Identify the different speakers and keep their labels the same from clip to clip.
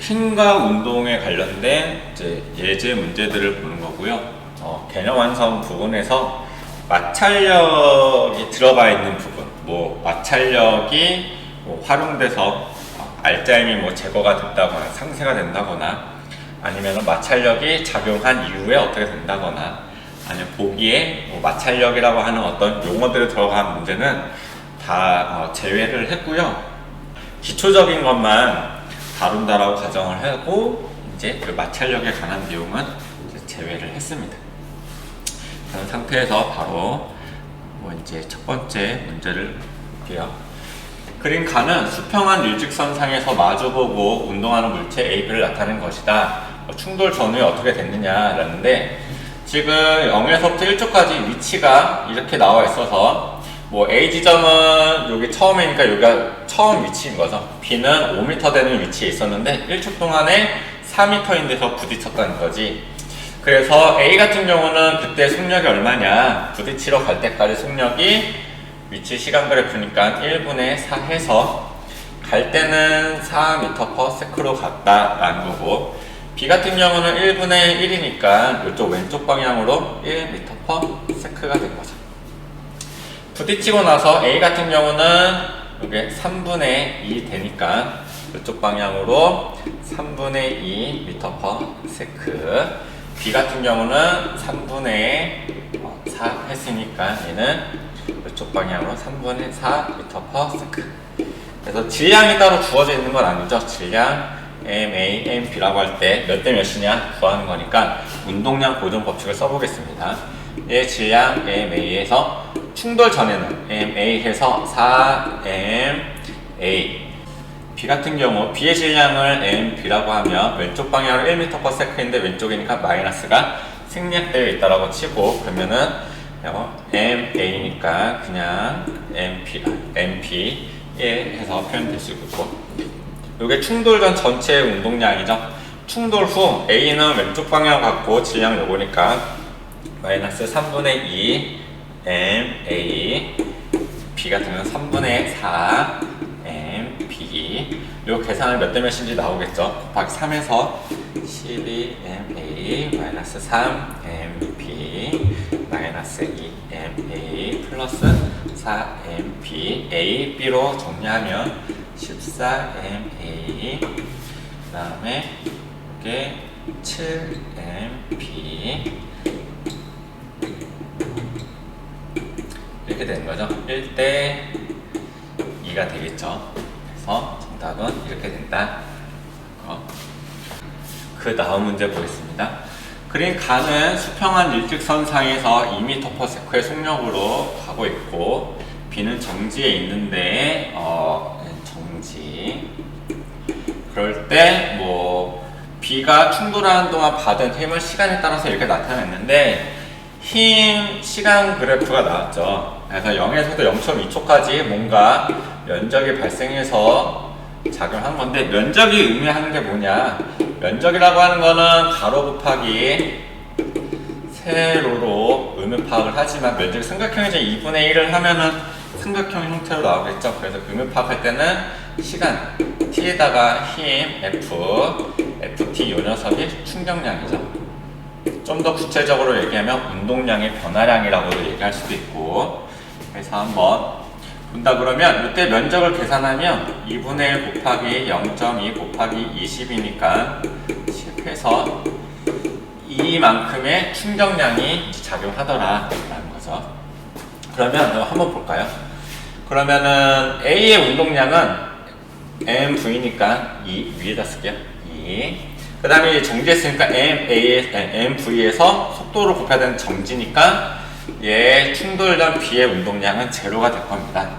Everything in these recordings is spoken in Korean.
Speaker 1: 힘과 운동에 관련된 이제 예제 문제들을 보는 거고요. 개념 완성 부분에서 마찰력이 들어가 있는 부분, 뭐 마찰력이 활용돼서 알짜임이 제거가 된다거나 상쇄가 된다거나, 아니면 마찰력이 작용한 이후에 어떻게 된다거나, 아니면 보기에 마찰력이라고 하는 어떤 용어들이 들어간 문제는 다 제외를 했고요. 기초적인 것만 다룬다라고 가정을 하고 이제 그 마찰력에 관한 내용은 이제 제외를 했습니다. 그런 상태에서 바로 이제 첫 번째 문제를 볼게요. 그린 칸은 수평한 일직선상에서 마주보고 운동하는 물체 AB를 나타낸 것이다. 충돌 전후에 어떻게 됐느냐라는데, 지금 0에서부터 1초까지 위치가 이렇게 나와 있어서 A 지점은 여기 처음이니까 여기가 처음 위치인 거죠. B는 5m 되는 위치에 있었는데 1초 동안에 4m인 데서 부딪혔다는 거지. 그래서 A 같은 경우는 그때 속력이 얼마냐, 부딪히러 갈 때까지 속력이 위치 시간 그래프니까 1분의 4 해서 갈 때는 4m/s로 갔다라는 거고, B 같은 경우는 1분의 1이니까 이쪽 왼쪽 방향으로 1m/s가 된 거죠. 부딪히고 나서 A 같은 경우는 이게 3분의 2 되니까 이쪽 방향으로 3분의 2 m/s. B 같은 경우는 3분의 4 했으니까 얘는 이쪽 방향으로 3분의 4 m/s. 그래서 질량이 따로 주어져 있는 건 아니죠. 질량 MA, MB라고 할 때 몇 대 몇이냐 구하는 거니까 운동량 보존 법칙을 써보겠습니다. 얘 질량 MA에서 충돌 전에는 MA 해서 4MA. B 같은 경우 B의 질량을 MB라고 하면 왼쪽 방향으로 1m/s인데 왼쪽이니까 마이너스가 생략되어 있다라고 치고, 그러면은 MA니까 그냥 MP 해서 표현될 수 있고, 이게 충돌 전 전체의 운동량이죠. 충돌 후 A는 왼쪽 방향 갖고 질량 요거니까 마이너스 3분의 2 MA, B 같은 경우는 3분의 4 MB. 요 계산을 몇 대 몇인지 나오겠죠. 곱하기 3에서 12MA 마이너스 3MB 마이너스 2MA 플러스 4MB, A, B로 정리하면 14MA, 그 다음에 이게 7MB 이렇게 되는 거죠. 1대 2가 되겠죠. 그래서 정답은 이렇게 된다. 그 다음 문제 보겠습니다. 그린 칸은 수평한 일직선상에서 2m/s의 속력으로 가고 있고, B는 정지에 있는데 정지. 그럴 때 B가 충돌하는 동안 받은 힘을 시간에 따라서 이렇게 나타냈는데, 힘 시간 그래프가 나왔죠. 그래서 0에서부터 0.2초까지 뭔가 면적이 발생해서 작용한 건데, 면적이 의미하는 게 뭐냐, 면적이라고 하는 거는 가로 곱하기 세로로 의미 파악을 하지만, 면적이 삼각형이죠. 2분의 1을 하면은 삼각형 형태로 나오겠죠. 그래서 의미 파악할 때는 시간 t에다가 힘 ft, 요 녀석이 충격량이죠. 좀 더 구체적으로 얘기하면 운동량의 변화량이라고도 얘기할 수도 있고. 그래서 한번 본다 그러면 이때 면적을 계산하면 2분의 1 곱하기 0.2 곱하기 20이니까 10 해서 이만큼의 충격량이 작용하더라 라는 거죠. 그러면 한번 볼까요? 그러면은 A의 운동량은 MV니까 2 위에다 쓸게요. 2. 그 다음에 정지했으니까 MV에서 속도를 곱해야 되는 정지니까 얘 충돌 전 B의 운동량은 제로가 될 겁니다.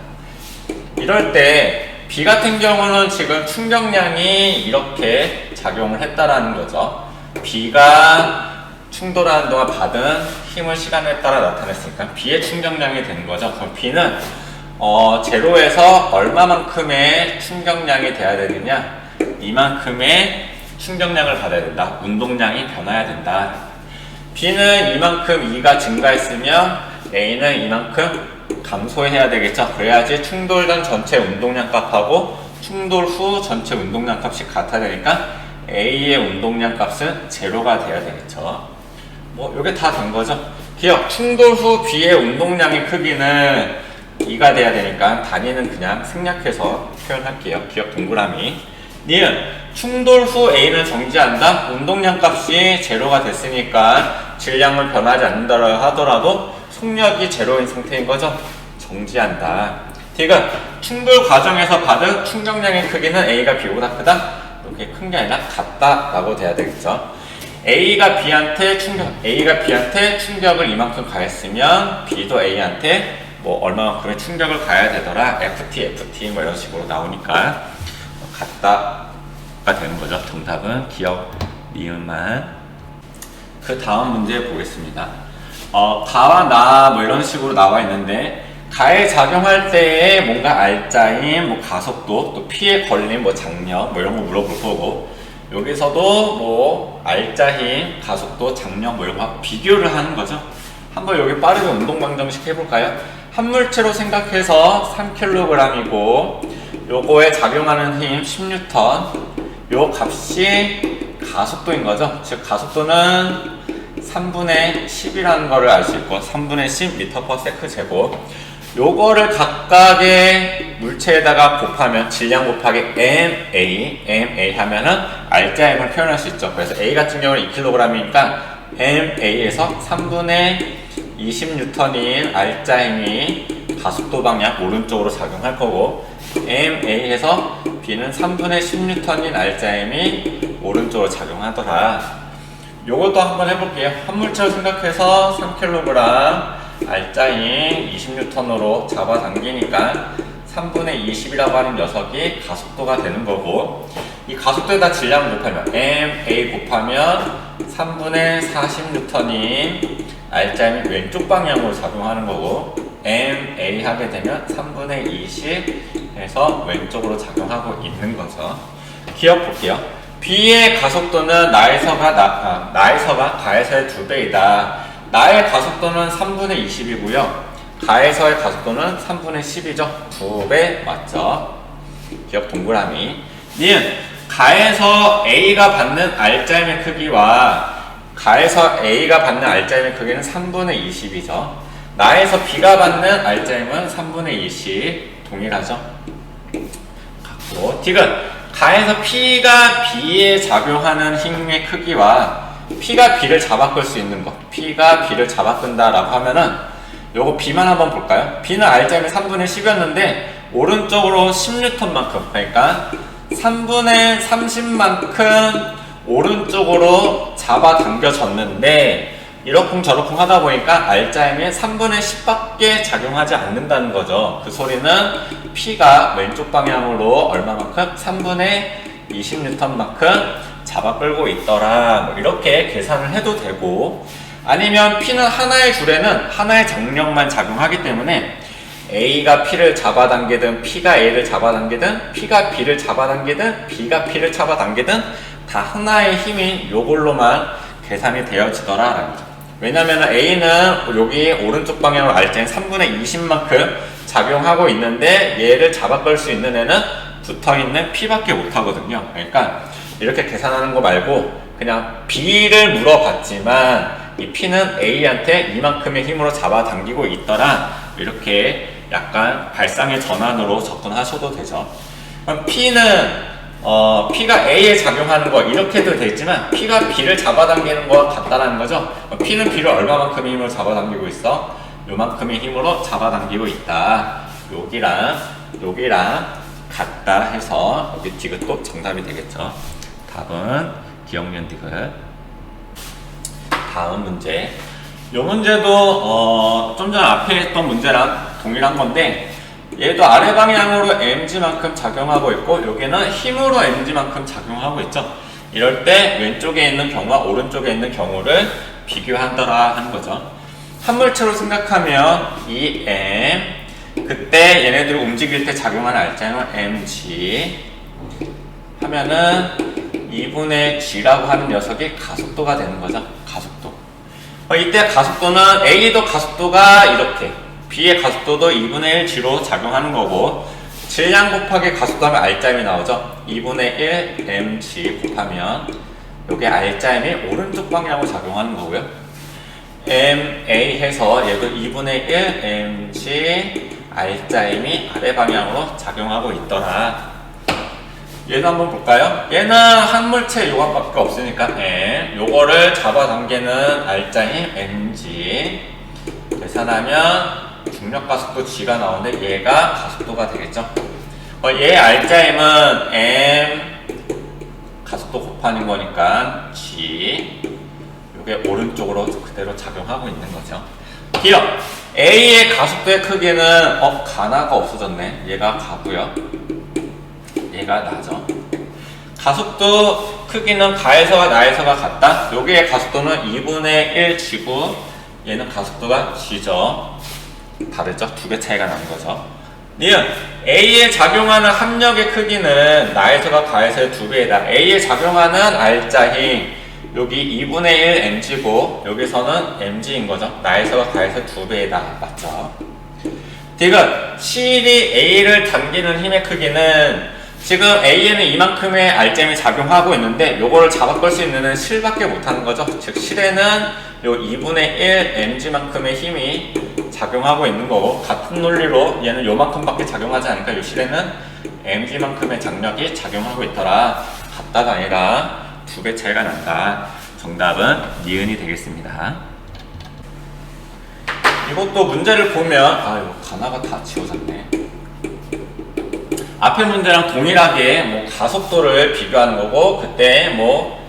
Speaker 1: 이럴 때 B 같은 경우는 지금 충격량이 이렇게 작용을 했다라는 거죠. B가 충돌하는 동안 받은 힘을 시간에 따라 나타냈으니까 B의 충격량이 되는 거죠. 그럼 B는 제로에서 얼마만큼의 충격량이 돼야 되느냐, 이만큼의 충격량을 받아야 된다. 운동량이 변화해야 된다. B는 이만큼 2가 증가했으면 A는 이만큼 감소해야 되겠죠. 그래야지 충돌 전 전체 운동량 값하고 충돌 후 전체 운동량 값이 같아야 되니까 A의 운동량 값은 제로가 돼야 되겠죠. 뭐 요게 다 된 거죠. 기억, 충돌 후 B의 운동량의 크기는 2가 돼야 되니까 단위는 그냥 생략해서 표현할게요. 기억 동그라미. 니은, 충돌 후 A는 정지한다. 운동량 값이 제로가 됐으니까 질량은 변하지 않는다 하더라도 속력이 제로인 상태인 거죠. 정지한다. 디귿, 충돌 과정에서 받은 충격량의 크기는 A가 B보다 크다. 이렇게 큰 게 아니라 같다 라고 돼야 되겠죠. A가 B한테 충격을 이만큼 가했으면 B도 A한테 뭐 얼마만큼의 충격을 가야 되더라. FT 뭐 이런 식으로 나오니까 같다가 되는 거죠. 정답은 기억 니은만. 그 다음 문제 보겠습니다. 가와 나 뭐 이런 식으로 나와 있는데 가에 작용할 때에 뭔가 알짜임, 뭐 가속도, 또 피에 걸림, 뭐 장력 뭐 이런 거 물어볼 거고 여기서도 뭐 알짜 힘, 가속도, 장력 뭐 이런 거 비교를 하는 거죠. 한번 여기 빠르게 운동 방정식 해볼까요? 한 물체로 생각해서 3kg이고 요거에 작용하는 힘 10N, 요 값이 가속도인 거죠. 즉 가속도는 3분의 10이라는 거를 알 수 있고 3분의 10 m/s 제곱. 요거를 각각의 물체에다가 곱하면 질량 곱하기 MA 하면은 알짜임을 표현할 수 있죠. 그래서 A 같은 경우는 2kg이니까 MA에서 3분의 20N인 알짜임이 가속도 방향 오른쪽으로 작용할 거고 MA에서 B는 3분의 10N인 알짜임이 오른쪽으로 작용하더라. 요것도 한번 해볼게요. 한 물체로 생각해서 3kg 알짜임 20N으로 잡아당기니까 3분의 20이라고 하는 녀석이 가속도가 되는 거고 이 가속도에다 질량을 곱하면 MA 곱하면 3분의 40N인 알짜임이 왼쪽 방향으로 작용하는 거고 MA 하게 되면 3분의 20 해서 왼쪽으로 작용하고 있는 거죠. 기억 볼게요. B의 가속도는 나에서가 가에서의 2배이다. 나의 가속도는 3분의 20이고요. 가에서의 가속도는 3분의 10이죠. 2배 맞죠? 기억 동그라미. 니은 가에서 A가 받는 알짜임의 크기와 가에서 A가 받는 알짜임의 크기는 3분의 20이죠. 나에서 B가 받는 알짜임은 3분의 20 동일하죠. 같고 디귿 가에서 P가 B에 작용하는 힘의 크기와 P가 B를 잡아끌 수 있는 것, P가 B를 잡아끈다 라고 하면은 요거 B만 한번 볼까요? B는 알짜임이 3분의 10이었는데 오른쪽으로 10N만큼 그러니까 3분의 30만큼 오른쪽으로 잡아당겨졌는데 이러쿵저러쿵 하다 보니까 알짜임이 3분의 10밖에 작용하지 않는다는 거죠. 그 소리는 P가 왼쪽 방향으로 얼마만큼? 3분의 20N만큼 잡아 끌고 있더라. 뭐 이렇게 계산을 해도 되고 아니면 P는 하나의 줄에는 하나의 장력만 작용하기 때문에 A가 P를 잡아당기든 P가 A를 잡아당기든 P가 B를 잡아당기든 B가 P를 잡아당기든 다 하나의 힘인 요걸로만 계산이 되어지더라 라는 거죠. 왜냐면 A는 여기 오른쪽 방향으로 알짜인 3분의 20만큼 작용하고 있는데 얘를 잡아 끌 수 있는 애는 붙어있는 P밖에 못하거든요. 그러니까 이렇게 계산하는 거 말고 그냥 B를 물어봤지만 이 P는 A한테 이만큼의 힘으로 잡아당기고 있더라. 이렇게 약간 발상의 전환으로 접근하셔도 되죠. 그럼 P가 A에 작용하는 거 이렇게도 되지만 P가 B를 잡아당기는 거와 같다라는 거죠. P는 B를 얼마만큼의 힘으로 잡아당기고 있어? 요만큼의 힘으로 잡아당기고 있다. 여기랑 같다 해서 여기 디귿도 정답이 되겠죠. 답은 기억년 디귿. 다음 문제. 이 문제도 좀 전 앞에 했던 문제랑 동일한 건데 얘도 아래 방향으로 mg만큼 작용하고 있고 여기는 힘으로 mg만큼 작용하고 있죠. 이럴 때 왼쪽에 있는 경우와 오른쪽에 있는 경우를 비교한다라 하는 거죠. 한 물체로 생각하면 이 m 그때 얘네들이 움직일 때 작용하는 알짜임은 mg 하면은 2분의 g라고 하는 녀석이 가속도가 되는 거죠. 가속도. 이때 가속도는 A도 가속도가 이렇게 B의 가속도도 2분의 1g로 작용하는 거고 질량 곱하기 가속도 하면 R자임이 나오죠. 2분의 1 mg 곱하면 요게 R자임이 오른쪽 방향으로 작용하는 거고요. ma 해서 얘도 2분의 1 mg R자임이 아래 방향으로 작용하고 있더라. 얘도 한번 볼까요? 얘는 한 물체 요각밖에 없으니까 m, 요거를 잡아당기는 R자임 mg 계산하면 중력 가속도 g가 나오는데 얘가 가속도가 되겠죠. 얘 R자임은 m 가속도 곱하는 거니까 g, 요게 오른쪽으로 그대로 작용하고 있는 거죠. 기억! A의 가속도의 크기는 가나가 없어졌네. 얘가 가고요. 얘가 나죠. 가속도 크기는 가에서와 나에서가 같다. 여기의 가속도는 2분의 1 g고 얘는 가속도가 g죠. 다르죠? 두 배 차이가 나는 거죠. 니은 A에 작용하는 합력의 크기는 나에서가 가에서의 두 배이다. A에 작용하는 R자힘 여기 2분의 1 mg고 여기서는 mg인 거죠. 나에서가 가에서 두 배이다. 맞죠? 디귿 실이 A를 당기는 힘의 크기는 지금 A에는 이만큼의 R자임이 작용하고 있는데 요거를 잡아 끌 수 있는 애는 실밖에 못하는 거죠. 즉 실에는 요 2분의 1 mg만큼의 힘이 작용하고 있는 거고 같은 논리로 얘는 요만큼밖에 작용하지 않으니까 요 실에는 mg만큼의 장력이 작용하고 있더라. 같다가 아니라 두 배 차이가 난다. 정답은 니은이 되겠습니다. 이것도 문제를 보면 이거 가나가 다 지워졌네. 앞에 문제랑 동일하게 뭐 가속도를 비교하는 거고 그때 뭐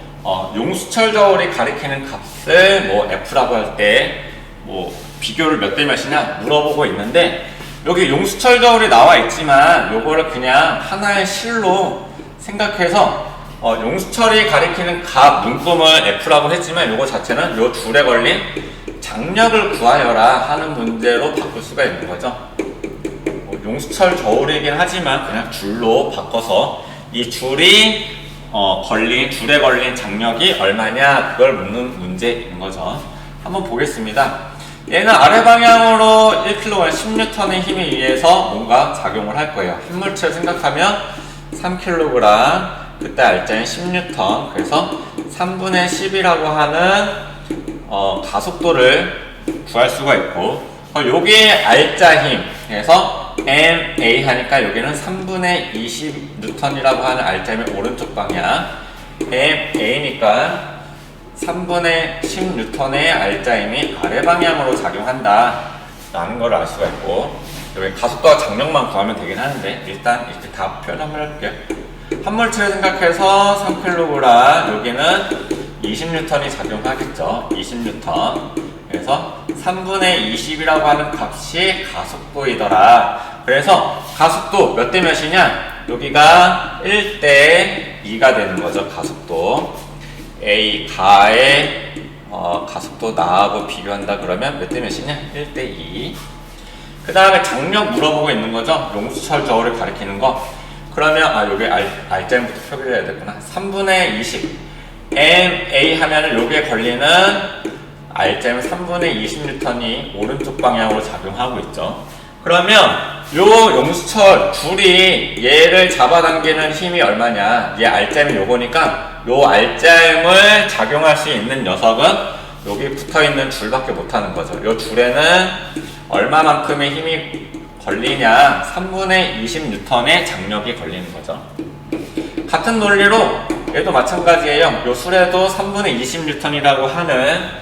Speaker 1: 용수철 저울이 가리키는 값을 뭐 F라고 할 때 뭐 비교를 몇 대 몇이냐 물어보고 있는데 여기 용수철 저울이 나와 있지만 요거를 그냥 하나의 실로 생각해서 용수철이 가리키는 값 문금을 F라고 했지만 요거 자체는 요 줄에 걸린 장력을 구하여라 하는 문제로 바꿀 수가 있는 거죠. 용수철 저울이긴 하지만 그냥 줄로 바꿔서 이 줄이 줄에 걸린 장력이 얼마냐 그걸 묻는 문제인 거죠. 한번 보겠습니다. 얘는 아래 방향으로 1kg 10N의 힘에 의해서 뭔가 작용을 할 거예요. 한 물체를 생각하면 3kg 그때 R자인 10N 그래서 3분의 10이라고 하는 가속도를 구할 수가 있고 요게 R자 힘 그래서 ma 하니까 여기는 3분의 20N이라고 하는 R자 힘의 오른쪽 방향 ma니까 3분의 10N의 R자 힘이 아래 방향으로 작용한다 라는 걸 알 수가 있고 여기 가속도와 장력만 구하면 되긴 하는데 일단 이렇게 다 표현 한번 해볼게요. 한 물체를 생각해서 3kg 여기는 20N이 작용하겠죠. 20N 그래서 3분의 20이라고 하는 값이 가속도이더라. 그래서 가속도 몇 대 몇이냐 여기가 1대 2가 되는 거죠. 가속도 A 가의 가속도 나하고 비교한다 그러면 몇 대 몇이냐 1대 2. 그 다음에 장력 물어보고 있는 거죠. 용수철 저울을 가리키는 거. 그러면 여기 R자임부터 표기를 해야 되구나. 3분의 20 ma 하면은 여기에 걸리는 R자임은 3분의 20N이 오른쪽 방향으로 작용하고 있죠. 그러면 요 용수철 줄이 얘를 잡아당기는 힘이 얼마냐 얘 R자임이 요거니까 요 R자임을 작용할 수 있는 녀석은 여기 붙어있는 줄밖에 못하는 거죠. 요 줄에는 얼마만큼의 힘이 걸리냐 3분의 20N의 장력이 걸리는 거죠. 같은 논리로 얘도 마찬가지예요. 요 술에도 3분의 20N이라고 하는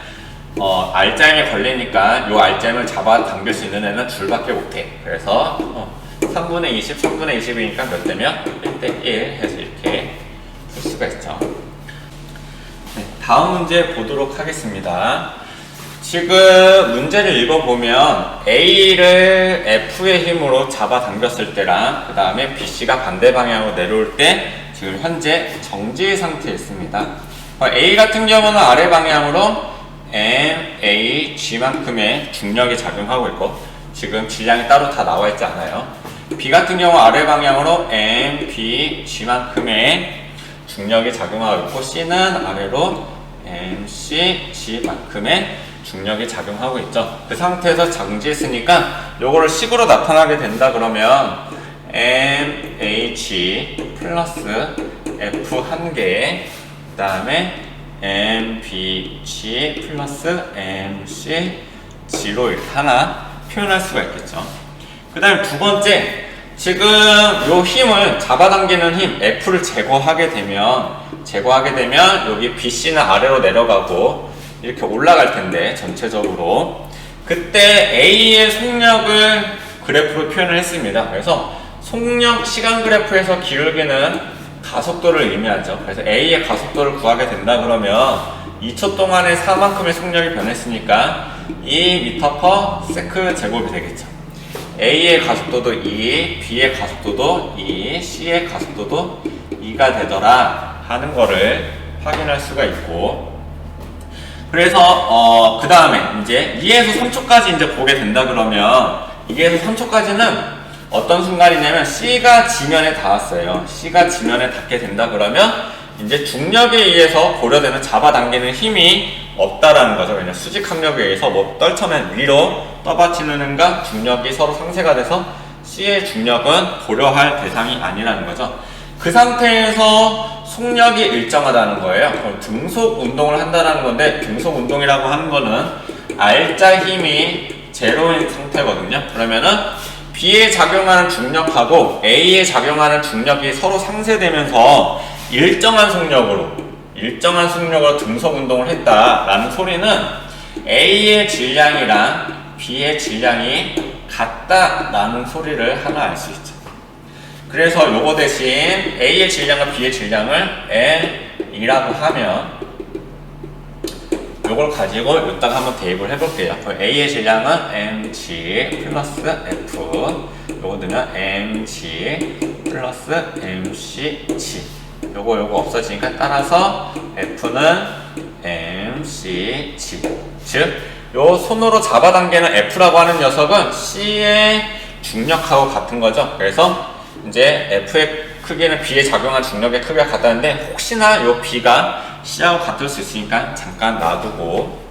Speaker 1: R자임이 걸리니까 요 R자임을 잡아 당길 수 있는 애는 줄밖에 못해. 그래서 3분의 20, 3분의 20이니까 몇 대면 1대 1 해서 이렇게 쓸 수가 있죠. 네, 다음 문제 보도록 하겠습니다. 지금 문제를 읽어보면 A를 F의 힘으로 잡아당겼을 때랑 그 다음에 BC가 반대 방향으로 내려올 때 지금 현재 정지 상태에 있습니다. A 같은 경우는 아래 방향으로 MA, G만큼의 중력이 작용하고 있고 지금 질량이 따로 다 나와 있지 않아요. B 같은 경우 아래 방향으로 M, B, G만큼의 중력이 작용하고 있고 C는 아래로 M, C, G만큼의 중력이 작용하고 있죠. 그 상태에서 정지했으니까 요거를 식으로 나타나게 된다 그러면 mh 플러스 f 한 개, 그 다음에 mbg 플러스 mc g로 이렇게 하나 표현할 수가 있겠죠. 그 다음에 두 번째, 지금 요 힘을 잡아당기는 힘 F를 제거하게 되면 여기 BC는 아래로 내려가고 이렇게 올라갈 텐데 전체적으로 그때 A의 속력을 그래프로 표현을 했습니다. 그래서 속력 시간 그래프에서 기울기는 가속도를 의미하죠. 그래서 A의 가속도를 구하게 된다 그러면 2초 동안에 4만큼의 속력이 변했으니까 2m/s 제곱이 되겠죠. A의 가속도도 2, B의 가속도도 2, C의 가속도도 2가 되더라 하는 거를 확인할 수가 있고, 그래서 그 다음에 이제 2에서 3초까지 이제 보게 된다 그러면 2에서 3초까지는 어떤 순간이냐면 C가 지면에 닿았어요. C가 지면에 닿게 된다 그러면 이제 중력에 의해서 고려되는 잡아당기는 힘이 없다라는 거죠. 왜냐면 수직 합력에 의해서 뭐 떨쳐면 위로 떠받치는 힘과 중력이 서로 상쇄가 돼서 C의 중력은 고려할 대상이 아니라는 거죠. 그 상태에서 속력이 일정하다는 거예요. 그럼 등속 운동을 한다는 건데, 등속 운동이라고 하는 거는 R자 힘이 제로인 상태거든요. 그러면은 B에 작용하는 중력하고 A에 작용하는 중력이 서로 상쇄되면서 일정한 속력으로 등속 운동을 했다라는 소리는 A의 질량이랑 B의 질량이 같다라는 소리를 하나 알 수 있죠. 그래서 요거 대신 A의 질량과 B의 질량을 N이라고 하면 요걸 가지고 여기다가 한번 대입을 해볼게요. A의 질량은 mg 플러스 f, 요거 넣으면 mg 플러스 mcg, 요거 없어지니까 따라서 f는 mcg, 즉 요 손으로 잡아당기는 f라고 하는 녀석은 C의 중력하고 같은 거죠. 그래서 이제 F의 크기는 B에 작용한 중력의 크기가 같다는데, 혹시나 요 B가 C하고 같을 수 있으니까 잠깐 놔두고,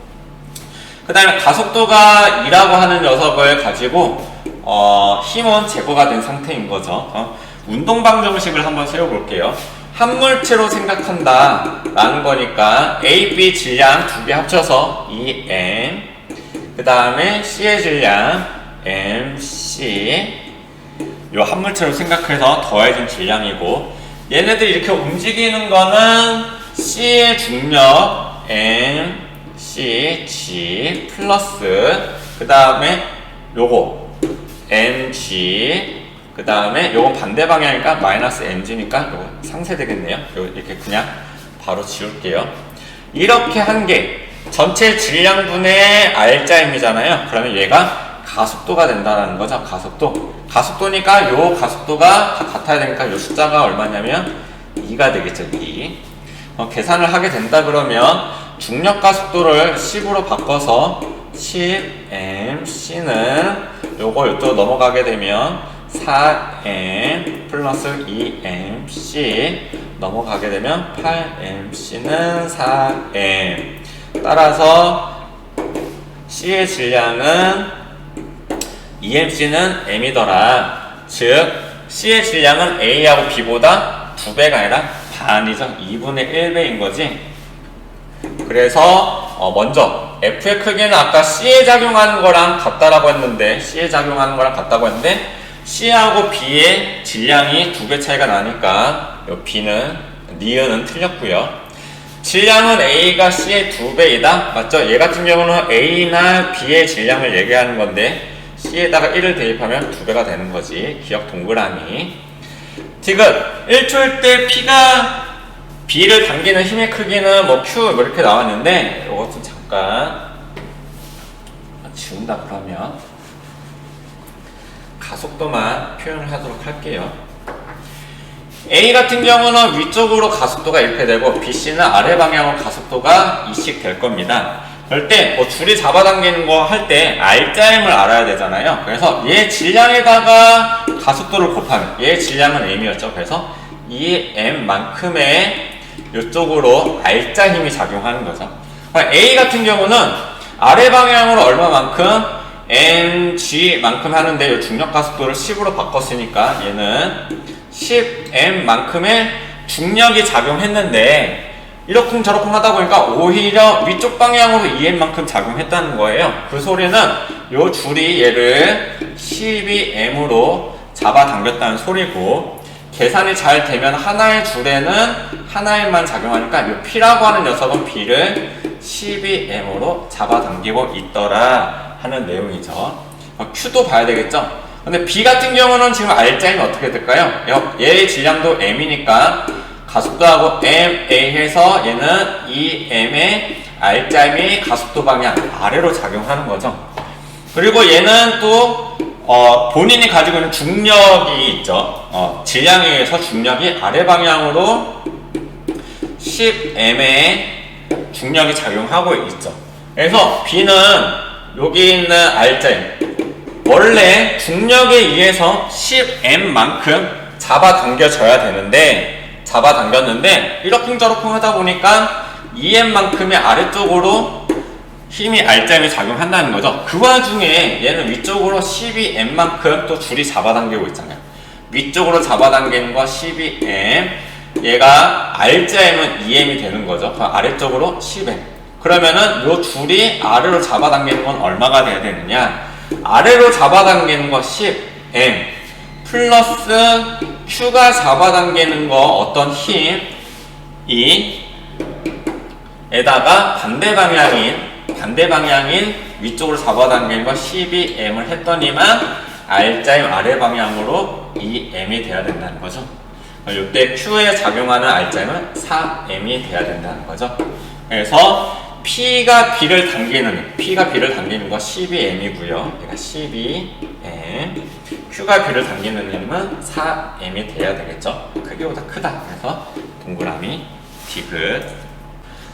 Speaker 1: 그 다음에 가속도가 2라고 하는 녀석을 가지고 힘은 제거가 된 상태인 거죠. 운동방정식을 한번 세워볼게요. 한 물체로 생각한다 라는 거니까 A, B 질량 두 개 합쳐서 2M, 그 다음에 C의 질량 MC, 요 한 물체로 생각해서 더해진 질량이고, 얘네들이 이렇게 움직이는 거는 C의 중력 MCG 플러스 그 다음에 요거 MG, 그 다음에 요건 반대 방향이니까 마이너스 MG니까 요거 상쇄되겠네요. 요거 이렇게 그냥 바로 지울게요. 이렇게 한 개 전체 질량분의 R자임이잖아요. 그러면 얘가 가속도가 된다는 거죠. 가속도니까 요 가속도가 같아야 되니까 요 숫자가 얼마냐면 2가 되겠죠. 2. 계산을 하게 된다 그러면 중력 가속도를 10으로 바꿔서 10mc는 요거 이쪽 넘어가게 되면 4m 플러스 2mc 넘어가게 되면 8mc는 4m. 따라서 C의 질량은 EMC는 M이더라. 즉 C의 질량은 A하고 B보다 2배가 아니라 반이죠. 2분의 1배인 거지. 그래서 먼저 F의 크기는 아까 C에 작용하는 거랑 같다라고 했는데, C하고 B의 질량이 2배 차이가 나니까 요 B는 니은은 틀렸고요. 질량은 A가 C의 2배이다. 맞죠? 얘 같은 경우는 A나 B의 질량을 얘기하는 건데 C에다가 1을 대입하면 2배가 되는 거지. 기억 동그라미. 지금 1초일 때 P가 B를 당기는 힘의 크기는 뭐 Q 이렇게 나왔는데, 이것 좀 잠깐 지운다 그러면 가속도만 표현을 하도록 할게요. A 같은 경우는 위쪽으로 가속도가 이렇게 되고 BC는 아래 방향으로 가속도가 2씩 될 겁니다. 그럴 때 뭐 줄이 잡아당기는 거 할 때 R자임을 알아야 되잖아요. 그래서 얘 질량에다가 가속도를 곱하면, 얘 질량은 M이었죠. 그래서 이 M만큼의 이쪽으로 R자 힘이 작용하는 거죠. A 같은 경우는 아래 방향으로 얼마만큼 mg만큼 하는데 이 중력 가속도를 10으로 바꿨으니까 얘는 10m만큼의 중력이 작용했는데 이러쿵저러쿵 하다 보니까 오히려 위쪽 방향으로 2m만큼 작용했다는 거예요. 그 소리는 요 줄이 얘를 12m으로 잡아당겼다는 소리고, 계산이 잘 되면 하나의 줄에는 하나에만 작용하니까 이 P라고 하는 녀석은 B를 12m으로 잡아당기고 있더라 하는 내용이죠. Q도 봐야 되겠죠? 근데 B 같은 경우는 지금 R자임이 어떻게 될까요? 얘의 질량도 M이니까 가속도하고 MA 해서 얘는 2M의 R자임이 가속도 방향 아래로 작용하는 거죠. 그리고 얘는 또 본인이 가지고 있는 중력이 있죠. 질량에 의해서 중력이 아래 방향으로 10m의 중력이 작용하고 있죠. 그래서 B는 여기 있는 R자임, 원래 중력에 의해서 10m만큼 잡아당겨져야 되는데 잡아당겼는데 이러쿵저러쿵 하다 보니까 2m만큼의 아래쪽으로 힘이 R자임이 작용한다는 거죠. 그 와중에 얘는 위쪽으로 12m만큼 또 줄이 잡아당기고 있잖아요. 위쪽으로 잡아당기는 거 12m, 얘가 R자임은 2m이 되는 거죠. 그럼 아래쪽으로 10m. 그러면은 요 줄이 아래로 잡아당기는 건 얼마가 돼야 되느냐? 아래로 잡아당기는 거 10m 플러스 Q가 잡아당기는 거 어떤 힘이 에다가 반대 방향인 위쪽으로 잡아당기는 거 12m을 했더니만 R자임 아래 방향으로 2m이 돼야 된다는 거죠. 이때 Q에 작용하는 R자임은 4m이 돼야 된다는 거죠. 그래서 P가 B를 당기는 거 12m이고요. 얘가 12m. Q가 B를 당기는 힘은 4m이 돼야 되겠죠. 크기보다 크다. 그래서 동그라미 디귿.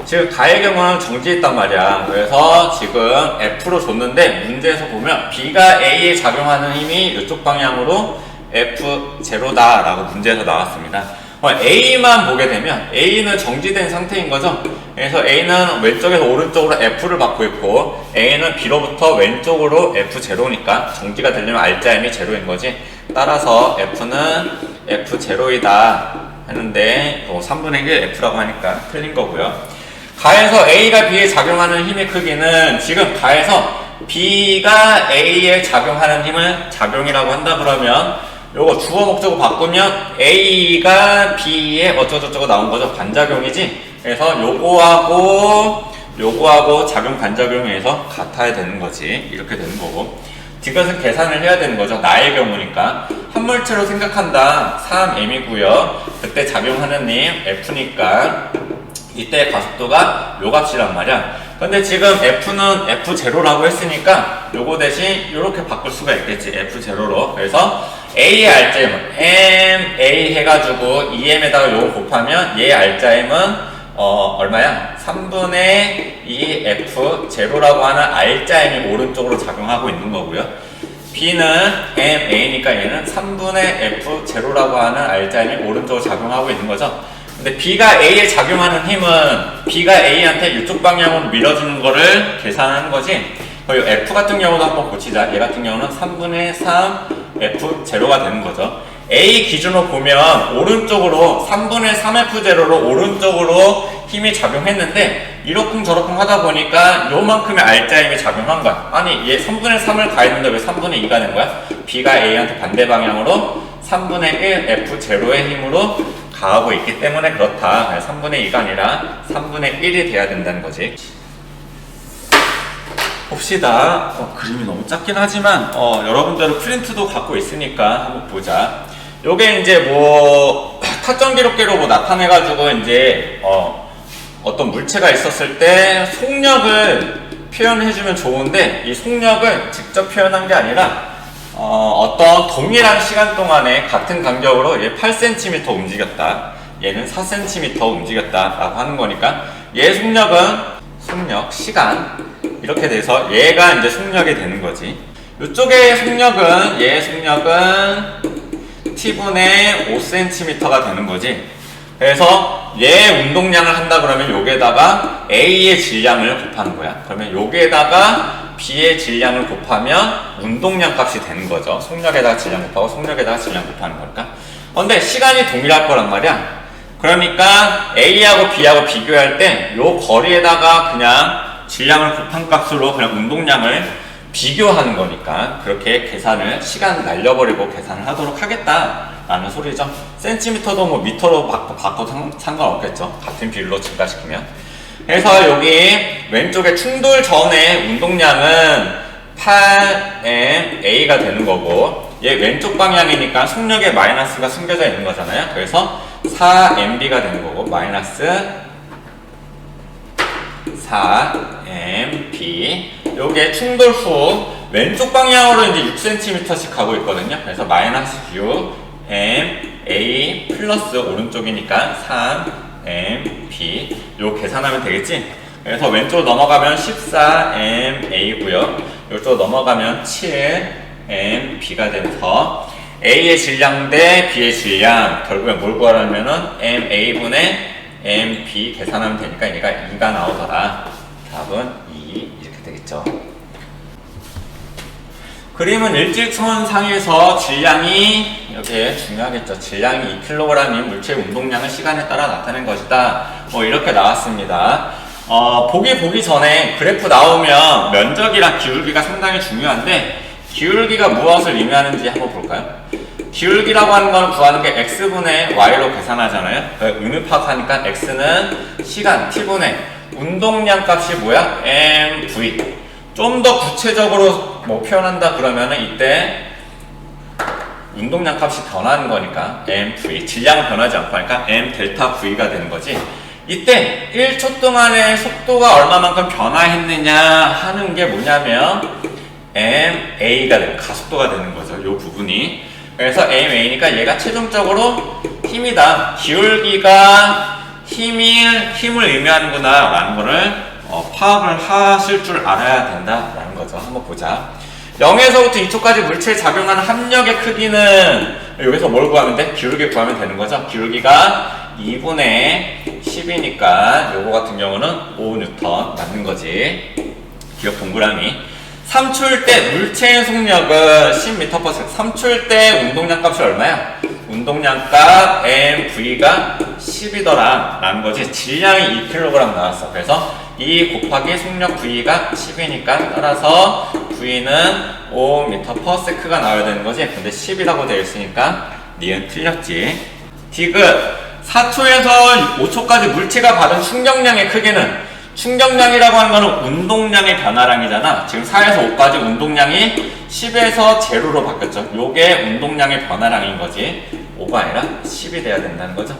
Speaker 1: 지금 가의 경우는 정지했단 말이야. 그래서 지금 F로 줬는데 문제에서 보면 B가 A에 작용하는 힘이 이쪽 방향으로 F0다 라고 문제에서 나왔습니다. A만 보게 되면 A는 정지된 상태인 거죠. 그래서 A는 왼쪽에서 오른쪽으로 F를 받고 있고 A는 B로부터 왼쪽으로 F0니까 정지가 되려면 R자임이 제로인 거지. 따라서 F는 F0이다 했는데 3분의 1 F라고 하니까 틀린 거고요. 가에서 A가 B에 작용하는 힘의 크기는 지금 가에서 B가 A에 작용하는 힘을 작용이라고 한다 그러면 요거 주어 목적어 바꾸면 A가 B에 어쩌고저쩌고 나온 거죠. 반작용이지. 그래서 요거하고 작용 반작용에서 같아야 되는 거지. 이렇게 되는 거고. 디귿은 계산을 해야 되는 거죠. 나의 경우니까. 한물체로 생각한다. 3m이고요. 그때 작용하는 힘 F니까 이때 가속도가 요 값이란 말이야. 근데 지금 F는 F0라고 했으니까 요거 대신 요렇게 바꿀 수가 있겠지. F0로. 그래서 A의 R자임은 MA 해가지고 2m에다가 요거 곱하면 얘의 R자임은 얼마야? 3분의 2 F0라고 하는 R자임이 오른쪽으로 작용하고 있는 거고요. B는 MA니까 얘는 3분의 F0라고 하는 R자임이 오른쪽으로 작용하고 있는 거죠. 근데 B가 A에 작용하는 힘은 B가 A한테 이쪽 방향으로 밀어주는 거를 계산하는 거지. 그리고 F 같은 경우도 한번 고치자. 얘 같은 경우는 3분의 3 F0가 되는 거죠. A 기준으로 보면 오른쪽으로 3분의 3F0로 오른쪽으로 힘이 작용했는데 이러쿵저러쿵 하다 보니까 요만큼의 R자임이 작용한 거야. 아니 얘 3분의 3을 가했는데 왜 3분의 2가 된 거야? B가 A한테 반대 방향으로 3분의 1 F0의 힘으로 가하고 있기 때문에 그렇다. 3분의 2가 아니라 3분의 1이 돼야 된다는 거지. 봅시다. 그림이 너무 작긴 하지만 여러분들은 프린트도 갖고 있으니까 한번 보자. 요게 이제 뭐 타점 기록계로 뭐 나타내가지고 이제 어떤 물체가 있었을 때 속력을 표현해주면 좋은데 이 속력을 직접 표현한 게 아니라 어떤 동일한 시간 동안에 같은 간격으로 얘 8cm 움직였다, 얘는 4cm 움직였다 라고 하는 거니까 얘 속력은 시간 이렇게 돼서 얘가 이제 속력이 되는 거지. 이쪽의 속력은 얘의 속력은 t분의 5cm가 되는 거지. 그래서 얘 운동량을 한다 그러면 여기에다가 A의 질량을 곱하는 거야. 그러면 여기에다가 B의 질량을 곱하면 운동량 값이 되는 거죠. 속력에다가 질량 곱하고 속력에다가 질량 곱하는 거니까. 근데 시간이 동일할 거란 말이야. 그러니까 A하고 B하고 비교할 때 요 거리에다가 그냥 질량을 곱한 값으로 그냥 운동량을 비교하는 거니까 그렇게 계산을 시간 날려버리고 계산을 하도록 하겠다라는 소리죠. 센티미터도 뭐 미터로 바꿔도 상관없겠죠. 같은 비율로 증가시키면. 그래서 여기 왼쪽에 충돌 전에 운동량은 8mA가 되는 거고 얘 왼쪽 방향이니까 속력에 마이너스가 숨겨져 있는 거잖아요. 그래서 4mB가 되는 거고 마이너스 4mB. 요게 충돌 후 왼쪽 방향으로 이제 6cm씩 가고 있거든요. 그래서 마이너스 6mA 플러스 오른쪽이니까 3mB. 요 계산하면 되겠지? 그래서 왼쪽으로 넘어가면 14mA고요. 이쪽으로 넘어가면 7mB가 되면서 A의 질량 대 B의 질량 결국엔 뭘 구하려면은 MA분의 MB 계산하면 되니까 얘가 2가 나오더라. 답은 2 이렇게 되겠죠. 그림은 일직선상에서 질량이 이렇게 중요하겠죠. 질량이 2kg인 물체의 운동량을 시간에 따라 나타낸 것이다. 뭐 이렇게 나왔습니다. 보기 전에 그래프 나오면 면적이랑 기울기가 상당히 중요한데 기울기가 무엇을 의미하는지 한번 볼까요? 기울기라고 하는 걸 구하는 게 x분의 y로 계산하잖아요. 의미 파악하니까 x는 시간, t분의 운동량 값이 뭐야? mv. 좀 더 구체적으로 뭐 표현한다 그러면은 이때 운동량 값이 변하는 거니까 mv. 질량은 변하지 않고 하니까 m 델타 v가 되는 거지. 이때 1초 동안의 속도가 얼마만큼 변화했느냐 하는 게 뭐냐면 ma가 되는 가속도가 되는 거죠. 이 부분이. 그래서 ma니까 얘가 최종적으로 힘이다. 기울기가 힘을 의미하는구나 라는 거를 파악을 하실 줄 알아야 된다라는 거죠. 한번 보자. 0에서부터 2초까지 물체에 작용하는 합력의 크기는 여기서 뭘 구하면 돼? 기울기 구하면 되는 거죠. 기울기가 2분의 10이니까 요거 같은 경우는 5N 맞는 거지. 기억 동그라미. 3초일 때 물체의 속력은 10m/s. 3초일 때 운동량 값이 얼마야? 운동량 값 mv가 10이더라 라는 거지. 질량이 2kg 나왔어. 그래서 2 곱하기 속력 v가 10이니까 따라서 v는 5m/s가 나와야 되는 거지. 근데 10이라고 되어 있으니까 니은 틀렸지. 디귿 4초에서 5초까지 물체가 받은 충격량의 크기는, 충격량이라고 하는 거는 운동량의 변화량이잖아. 지금 4에서 5까지 운동량이 10에서 0로 바뀌었죠. 요게 운동량의 변화량인 거지. 5가 아니라 10이 돼야 된다는 거죠.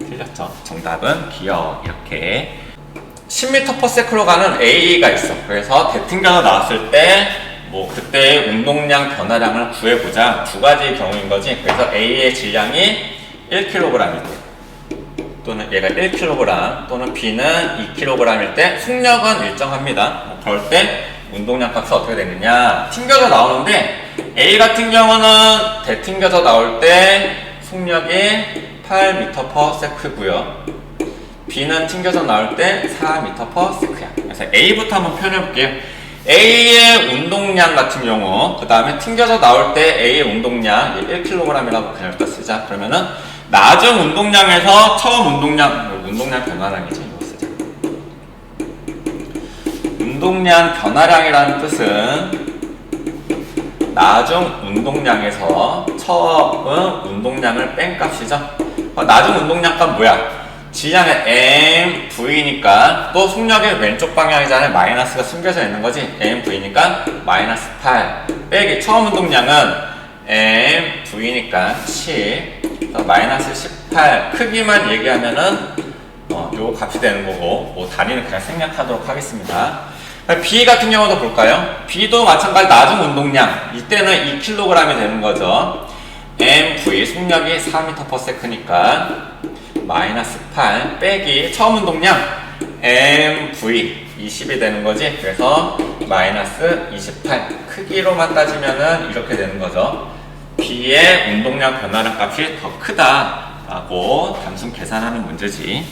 Speaker 1: 틀렸죠. 정답은 기억. 이렇게 10m/s로 가는 A가 있어. 그래서 대튕겨서 나왔을 때 뭐 그때 운동량 변화량을 구해보자. 두 가지 경우인 거지. 그래서 A의 질량이 1kg일 때 또는 얘가 1kg 또는 B는 2kg일 때 속력은 일정합니다. 그럴 때 운동량 값이 어떻게 되느냐, 튕겨져 나오는데 A 같은 경우는 대튕겨져 나올 때 속력이 8m/s고요. B는 튕겨져 나올 때 4m/s야. 그래서 A부터 한번 표현해 볼게요. A의 운동량 같은 경우, 그 다음에 튕겨져 나올 때 A의 운동량 1kg이라고 그냥 일단 쓰자. 그러면은 나중 운동량에서 처음 운동량 변화량이죠. 이거 쓰자. 운동량 변화량이라는 뜻은 나중 운동량에서 처음 운동량을 뺀 값이죠. 나중 운동량 값 뭐야? 질량은 mv니까 또 속력의 왼쪽 방향이잖아요. 마이너스가 숨겨져 있는 거지. mv니까 마이너스 8 빼기 처음 운동량은 mv니까 7 마이너스 18 크기만 얘기하면은 요 값이 되는 거고, 뭐 단위는 그냥 생략하도록 하겠습니다. B 같은 경우도 볼까요? B도 마찬가지 나중 운동량, 이때는 2kg이 되는 거죠. mv 속력이 4m/s니까 마이너스 8 빼기 처음 운동량 mv 20이 되는 거지. 그래서 마이너스 28 크기로만 따지면은 이렇게 되는 거죠. B의 운동량 변화량 값이 더 크다라고 단순 계산하는 문제지.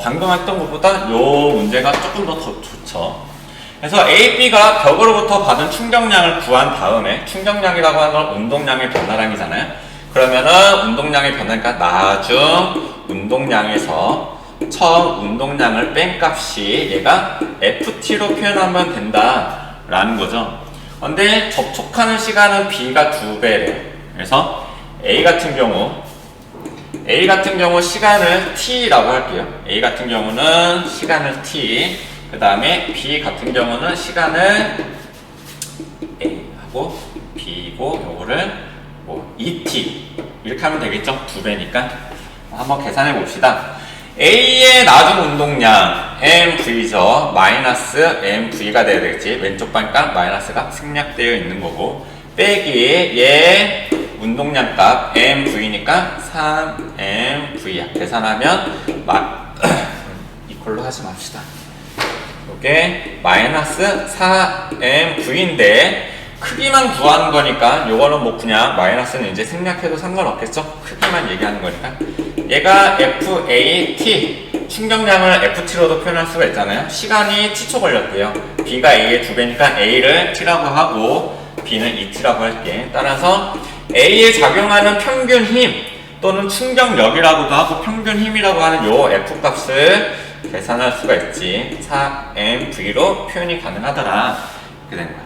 Speaker 1: 방금 했던 것보다 요 문제가 조금 더 좋죠. 그래서 A, B가 벽으로부터 받은 충격량을 구한 다음에 충격량이라고 하는 건 운동량의 변화량이잖아요. 그러면은 운동량의 변화니까 나중 운동량에서 처음 운동량을 뺀 값이 얘가 FT로 표현하면 된다라는 거죠. 근데 접촉하는 시간은 B가 2배래요. 그래서 A 같은 경우 시간을 T라고 할게요. A 같은 경우는 시간을 T, 그 다음에 B 같은 경우는 시간을 A 하고 B고 요거를 뭐 ET 이렇게 하면 되겠죠? 2배니까 한번 계산해 봅시다. A의 나중 운동량 MV죠. 마이너스 MV가 돼야 되겠지. 왼쪽 반값 마이너스가 생략되어 있는 거고, 빼기 얘 운동량 값 MV니까 3MV야. 계산하면 이걸로 하지 맙시다. 이게 마이너스 4MV인데 크기만 구하는 거니까 요거는 뭐 그냥 마이너스는 이제 생략해도 상관없겠죠? 크기만 얘기하는 거니까. 얘가 FAT, 충격량을 FT로도 표현할 수가 있잖아요. 시간이 T초 걸렸대요. B가 A의 2배니까 A를 T라고 하고 B는 ET라고 할게. 따라서 A에 작용하는 평균 힘 또는 충격력이라고도 하고 평균 힘이라고 하는 요 F 값을 계산할 수가 있지. 4MV로 표현이 가능하더라. 이렇게 된 거야.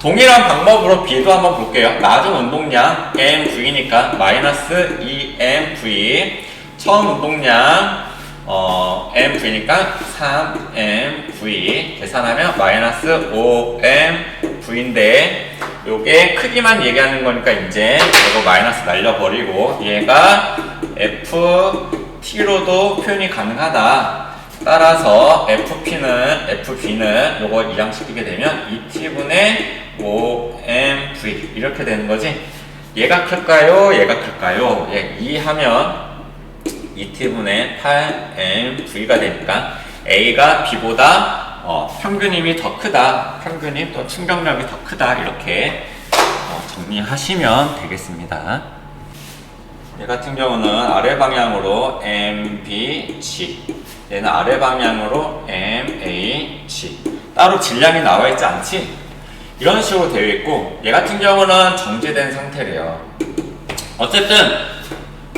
Speaker 1: 동일한 방법으로 B도 한번 볼게요. 나중 운동량 MV니까 마이너스 2MV, 처음 운동량 MV니까 3MV 계산하면 마이너스 5MV인데 요게 크기만 얘기하는 거니까 이제 이거 마이너스 날려버리고 얘가 FT로도 표현이 가능하다. 따라서 FB는 요거 이항시키게 되면 2T분의 5MV 이렇게 되는 거지. 얘가 클까요? 얘가 클까요? 예, 2 하면 2T분의 8MV가 되니까 A가 B보다 평균 힘이 더 크다. 평균 힘 또 충격력이 더 크다. 이렇게 정리하시면 되겠습니다. 얘 같은 경우는 아래 방향으로 MBG, 얘는 아래 방향으로 MAG. 따로 질량이 나와 있지 않지? 이런 식으로 되어 있고, 얘 같은 경우는 정지된 상태래요. 어쨌든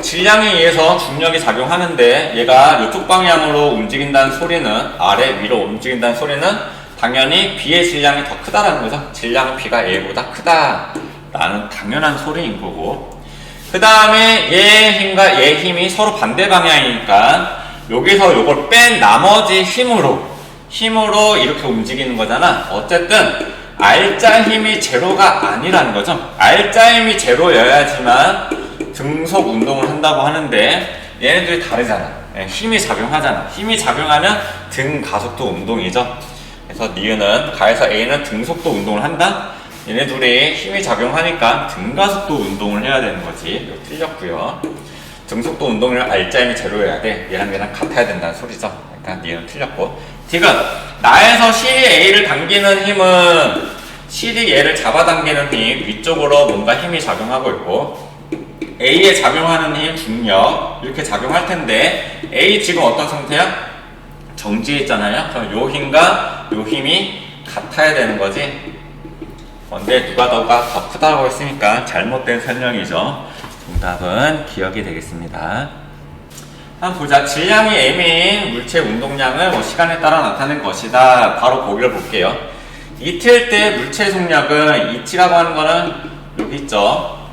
Speaker 1: 질량에 의해서 중력이 작용하는데 얘가 이쪽 방향으로 움직인다는 소리는, 아래 위로 움직인다는 소리는 당연히 B의 질량이 더 크다라는 거죠. 질량은 B가 A보다 크다라는 당연한 소리인 거고, 그 다음에 얘 힘과 얘 힘이 서로 반대 방향이니까 여기서 요걸 뺀 나머지 힘으로 이렇게 움직이는 거잖아. 어쨌든 R자 힘이 제로가 아니라는 거죠. R자 힘이 제로여야지만 등속 운동을 한다고 하는데 얘네들이 다르잖아. 힘이 작용하잖아. 힘이 작용하면 등 가속도 운동이죠. 그래서 니은은 가에서 A는 등속도 운동을 한다. 얘네 둘이 힘이 작용하니까 등가속도 운동을 해야 되는 거지. 이거 틀렸고요. 등속도 운동을 R자 힘이 제로여야 돼. 얘랑 같아야 된다는 소리죠. 그러니까 니은 틀렸고. 지금 나에서 실이 A를 당기는 힘은 실이 얘를 잡아당기는 힘, 위쪽으로 뭔가 힘이 작용하고 있고, A에 작용하는 힘, 중력 이렇게 작용할 텐데 A 지금 어떤 상태야? 정지해 있잖아요. 그럼 요 힘과 요 힘이 같아야 되는 거지. 근데 누가 더 크다고 했으니까 잘못된 설명이죠. 정답은 기억이 되겠습니다. 한번 보자. 질량이 M인 물체 운동량을 뭐 시간에 따라 나타낸 것이다. 바로 보기를 볼게요. ET일 때 물체 속력은 ET라고 하는 거는 여기 있죠.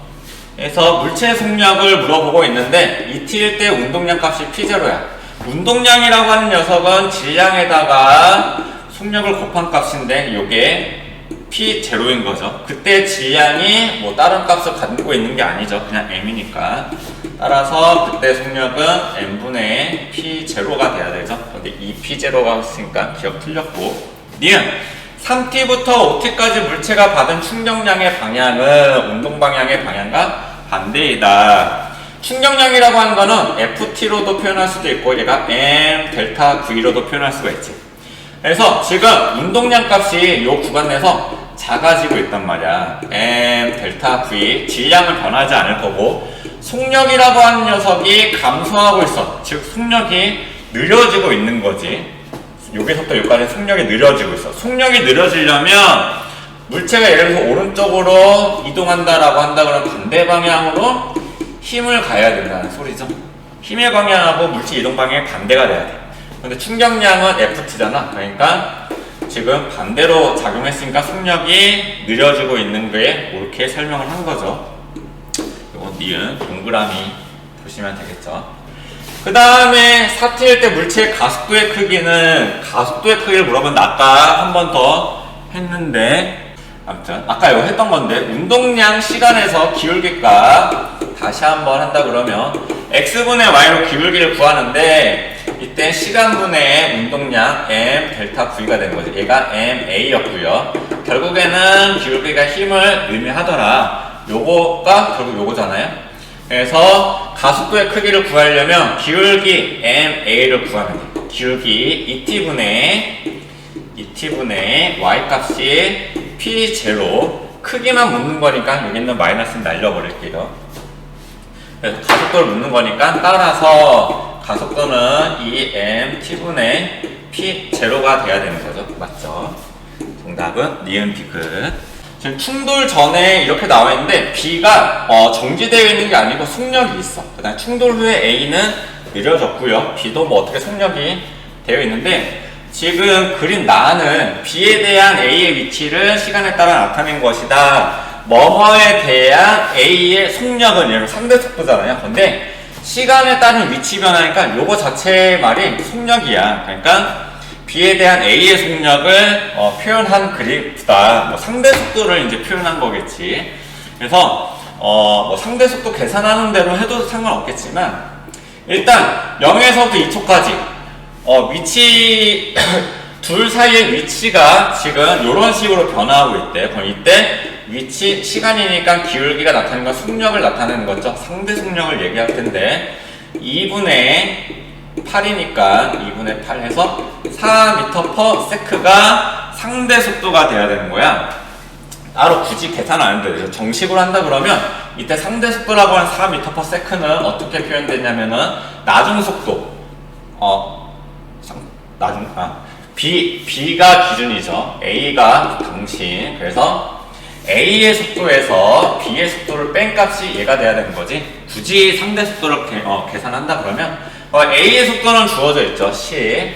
Speaker 1: 그래서 물체 속력을 물어보고 있는데 ET일 때 운동량 값이 P0야. 운동량이라고 하는 녀석은 질량에다가 속력을 곱한 값인데 요게 P0인 거죠. 그때 질량이 뭐 다른 값을 갖고 있는 게 아니죠. 그냥 M이니까. 따라서 그때 속력은 M분의 P0가 돼야 되죠. 근데 이 P0가 있으니까 기억 틀렸고. 니은 3T부터 5T까지 물체가 받은 충격량의 방향은 운동 방향의 방향과 반대이다. 충격량이라고 하는 거는 FT로도 표현할 수도 있고 얘가 M 델타 V로도 표현할 수가 있지. 그래서 지금 운동량 값이 이 구간 내에서 작아지고 있단 말이야. M 델타 V, 질량은 변하지 않을 거고 속력이라고 하는 녀석이 감소하고 있어. 즉 속력이 느려지고 있는 거지. 여기서부터 여기까지 속력이 느려지고 있어. 속력이 느려지려면 물체가 예를 들어서 오른쪽으로 이동한다라고 한다 그러면 반대 방향으로 힘을 가해야 된다는 소리죠. 힘의 방향하고 물체 이동 방향이 반대가 돼야 돼. 근데 충격량은 FT잖아. 그러니까 지금 반대로 작용했으니까 속력이 느려지고 있는 게 옳게 설명을 한 거죠. 이거 니은 동그라미 보시면 되겠죠. 그 다음에 사트일 때 물체의 가속도의 크기는 가속도의 크기를 물어봤는데 아까 한 번 더 했는데 아무튼 아까 이거 했던 건데 운동량 시간에서 기울기값 다시 한번 한다 그러면 x분의 y로 기울기를 구하는데 이때 시간분의 운동량 m 델타 v가 되는 거죠. 얘가 ma였고요. 결국에는 기울기가 힘을 의미하더라. 요거가 결국 요거잖아요. 그래서 가속도의 크기를 구하려면 기울기 ma를 구하면 돼요. 기울기 et분의 y 값이 p0 크기만 묻는 거니까 여기 있는 마이너스는 날려버릴게요. 그래서 가속도를 묻는 거니까 따라서 가속도는 이 mt분의 p0가 돼야 되는 거죠. 맞죠? 정답은 니은 비끝. 지금 충돌 전에 이렇게 나와 있는데 B가 정지되어 있는 게 아니고 속력이 있어. 그 다음에 충돌 후에 A는 느려졌고요. B도 뭐 어떻게 속력이 되어 있는데 지금 그린 나는 B에 대한 A의 위치를 시간에 따라 나타낸 것이다. 뭐뭐에 대한 A의 속력은 얘는 상대 속도잖아요. 근데 시간에 따른 위치 변화니까 요거 자체의 말이 속력이야. 그러니까 B에 대한 A의 속력을 표현한 그래프다. 뭐 상대 속도를 이제 표현한 거겠지. 그래서 뭐 상대 속도 계산하는 대로 해도 상관없겠지만 일단 0에서부터 2초까지 위치 둘 사이의 위치가 지금 이런 식으로 변화하고 있대. 그럼 이때 위치 시간이니까 기울기가 나타내는 건 속력을 나타내는 거죠. 상대 속력을 얘기할 텐데 2분의 8이니까 2분의 8 해서 4m/s가 상대 속도가 돼야 되는 거야. 따로 굳이 계산 안 해도 돼요. 정식으로 한다 그러면 이때 상대 속도라고 하는 4m/s는 어떻게 표현되냐면은 나중 속도 B가 기준이죠. A가 당신. 그래서 A의 속도에서 B의 속도를 뺀 값이 얘가 돼야 되는 거지. 굳이 상대 속도를 계산한다 그러면 A의 속도는 주어져 있죠. 10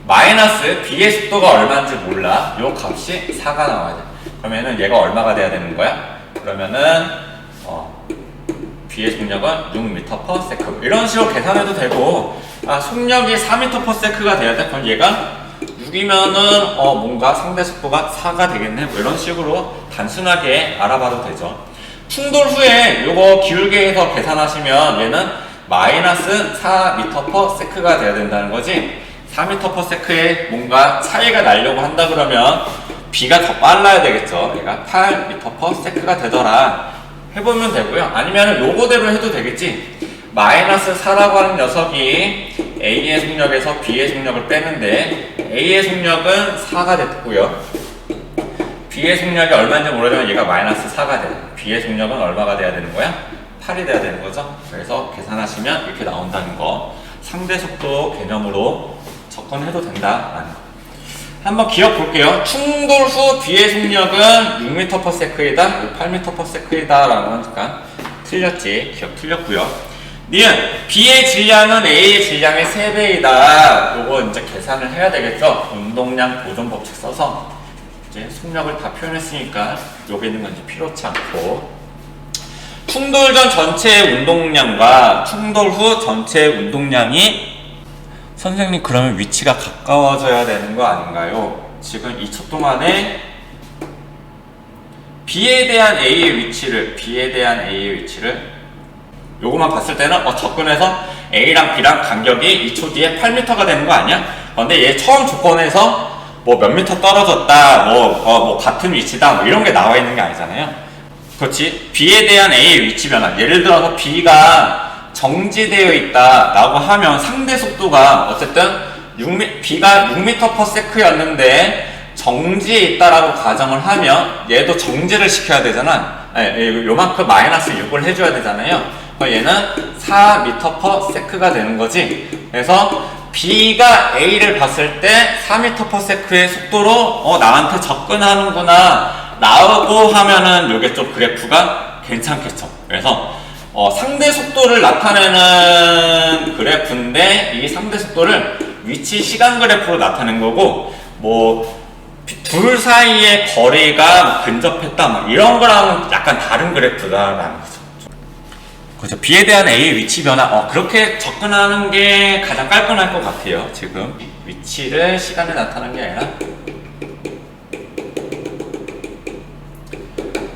Speaker 1: 마이너스 B의 속도가 얼마인지 몰라. 요 값이 4가 나와야 돼. 그러면은 얘가 얼마가 돼야 되는 거야? 그러면은 B의 속력은 6m/s 이런 식으로 계산해도 되고 속력이 4m/s가 돼야 돼. 그럼 얘가 6이면은 뭔가 상대 속도가 4가 되겠네. 뭐 이런 식으로 단순하게 알아봐도 되죠. 충돌 후에 요거 기울기 해서 계산하시면 얘는 마이너스 4m/s가 돼야 된다는 거지. 4m/s에 뭔가 차이가 나려고 한다 그러면 B가 더 빨라야 되겠죠. 얘가 8m/s가 되더라. 해보면 되고요. 아니면 요거대로 해도 되겠지. 마이너스 4라고 하는 녀석이 A의 속력에서 B의 속력을 빼는데 A의 속력은 4가 됐고요. B의 속력이 얼마인지 모르지만 얘가 마이너스 4가 돼요. B의 속력은 얼마가 돼야 되는 거야? 8이 돼야 되는 거죠. 그래서 계산하시면 이렇게 나온다는 거. 상대 속도 개념으로 접근해도 된다라는 거. 한번 기억 볼게요. 충돌 후 B의 속력은 6m/s이다, 8m/s이다 라고 하니까 틀렸지. 기억 틀렸고요. 니은 B의 질량은 A의 질량의 3배이다. 요거 이제 계산을 해야 되겠죠. 운동량 보존 법칙 써서 이제 속력을 다 표현했으니까 여기 있는 건 이제 필요치 않고, 충돌 전 전체의 운동량과 충돌 후 전체의 운동량이 선생님 그러면 위치가 가까워져야 되는 거 아닌가요? 지금 2초 동안에 B에 대한 A의 위치를 요거만 봤을 때는 접근해서 A랑 B랑 간격이 2초 뒤에 8m가 되는 거 아니야? 근데 얘 처음 조건에서 뭐 몇 미터 떨어졌다, 뭐 같은 위치다, 뭐 이런 게 나와 있는 게 아니잖아요. 그렇지? B에 대한 A의 위치 변화. 예를 들어서 B가 정지되어 있다라고 하면 상대 속도가 어쨌든 B가 6m/s였는데 정지에 있다라고 가정을 하면 얘도 정지를 시켜야 되잖아. 요만큼 마이너스 6을 해줘야 되잖아요. 얘는 4m/s가 되는 거지. 그래서 B가 A를 봤을 때 4m/s의 속도로 나한테 접근하는구나 라고 하면은 요게 좀 그래프가 괜찮겠죠. 그래서 상대 속도를 나타내는 그래프인데 이 상대 속도를 위치 시간 그래프로 나타낸 거고 둘 사이의 거리가 근접했다 이런 거랑 약간 다른 그래프다라는 거죠. 그렇죠. B에 대한 A의 위치 변화 그렇게 접근하는 게 가장 깔끔할 것 같아요. 지금 위치를 시간에 나타내는 게 아니라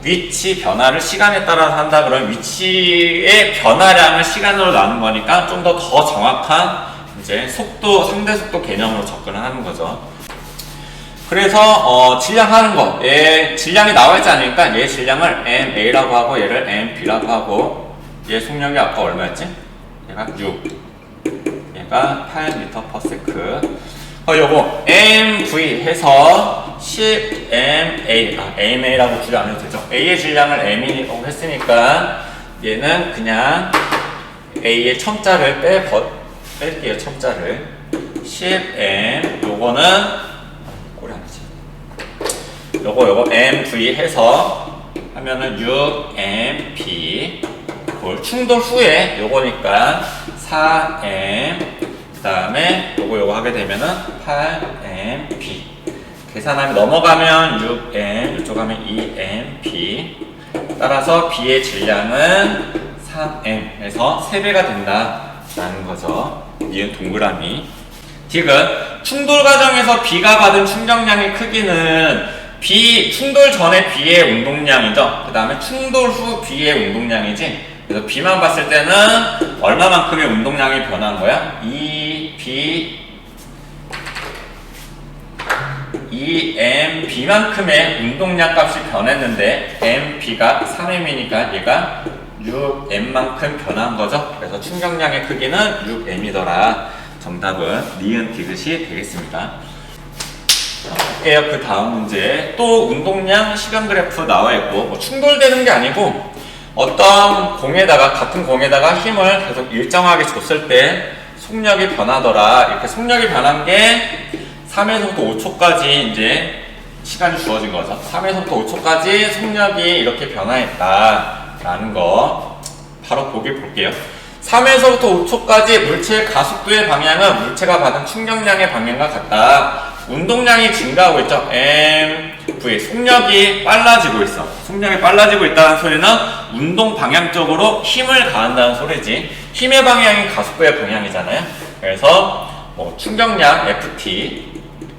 Speaker 1: 위치 변화를 시간에 따라서 한다 그러면 위치의 변화량을 시간으로 나눈 거니까 좀 더 정확한 이제 상대 속도 개념으로 접근을 하는 거죠. 그래서 질량하는 거, 얘 질량이 나와 있지 않으니까 얘 질량을 MA라고 하고 얘를 MB라고 하고 얘 속력이 아까 얼마였지? 얘가 6, 얘가 8m/s. 요거 MV 해서 10MA, AMA라고 줄여 안 해도 되죠. A의 질량을 M이라고 했으니까 얘는 그냥 A의 첨자를 뺄게요. 첨자를 10M, 요거는 꼴이 아니지. 요거 MV 해서 하면은 6MP 충돌 후에 요거니까 4M, 그 다음에 요거 하게 되면은 8MP. 계산하면 넘어가면 6M, 이쪽 가면 2MP. 따라서 B의 질량은 3M에서 3배가 된다라는 거죠. 니은 동그라미. 디귿, 충돌 과정에서 B가 받은 충격량의 크기는 충돌 전에 B의 운동량이죠. 그 다음에 충돌 후 B의 운동량이지. 그래서 B만 봤을 때는 얼마만큼의 운동량이 변한 거야? 2MB만큼의 운동량 값이 변했는데 MB가 3M이니까 얘가 6M만큼 변한 거죠. 그래서 충격량의 크기는 6M이더라. 정답은 니은 디귿이 되겠습니다. 볼게요. 그 다음 문제. 또 운동량 시간 그래프 나와 있고 충돌되는 게 아니고 어떤 같은 공에다가 힘을 계속 일정하게 줬을 때 속력이 변하더라. 이렇게 속력이 변한 게 3에서부터 5초까지 이제 시간이 주어진 거죠. 3에서부터 5초까지 속력이 이렇게 변화했다라는 거 바로 볼게요. 3에서부터 5초까지 물체의 가속도의 방향은 물체가 받은 충격량의 방향과 같다. 운동량이 증가하고 있죠. MV, 속력이 빨라지고 있어. 속력이 빨라지고 있다는 소리는 운동 방향 쪽으로 힘을 가한다는 소리지. 힘의 방향이 가속도의 방향이잖아요. 그래서 충격량 FT,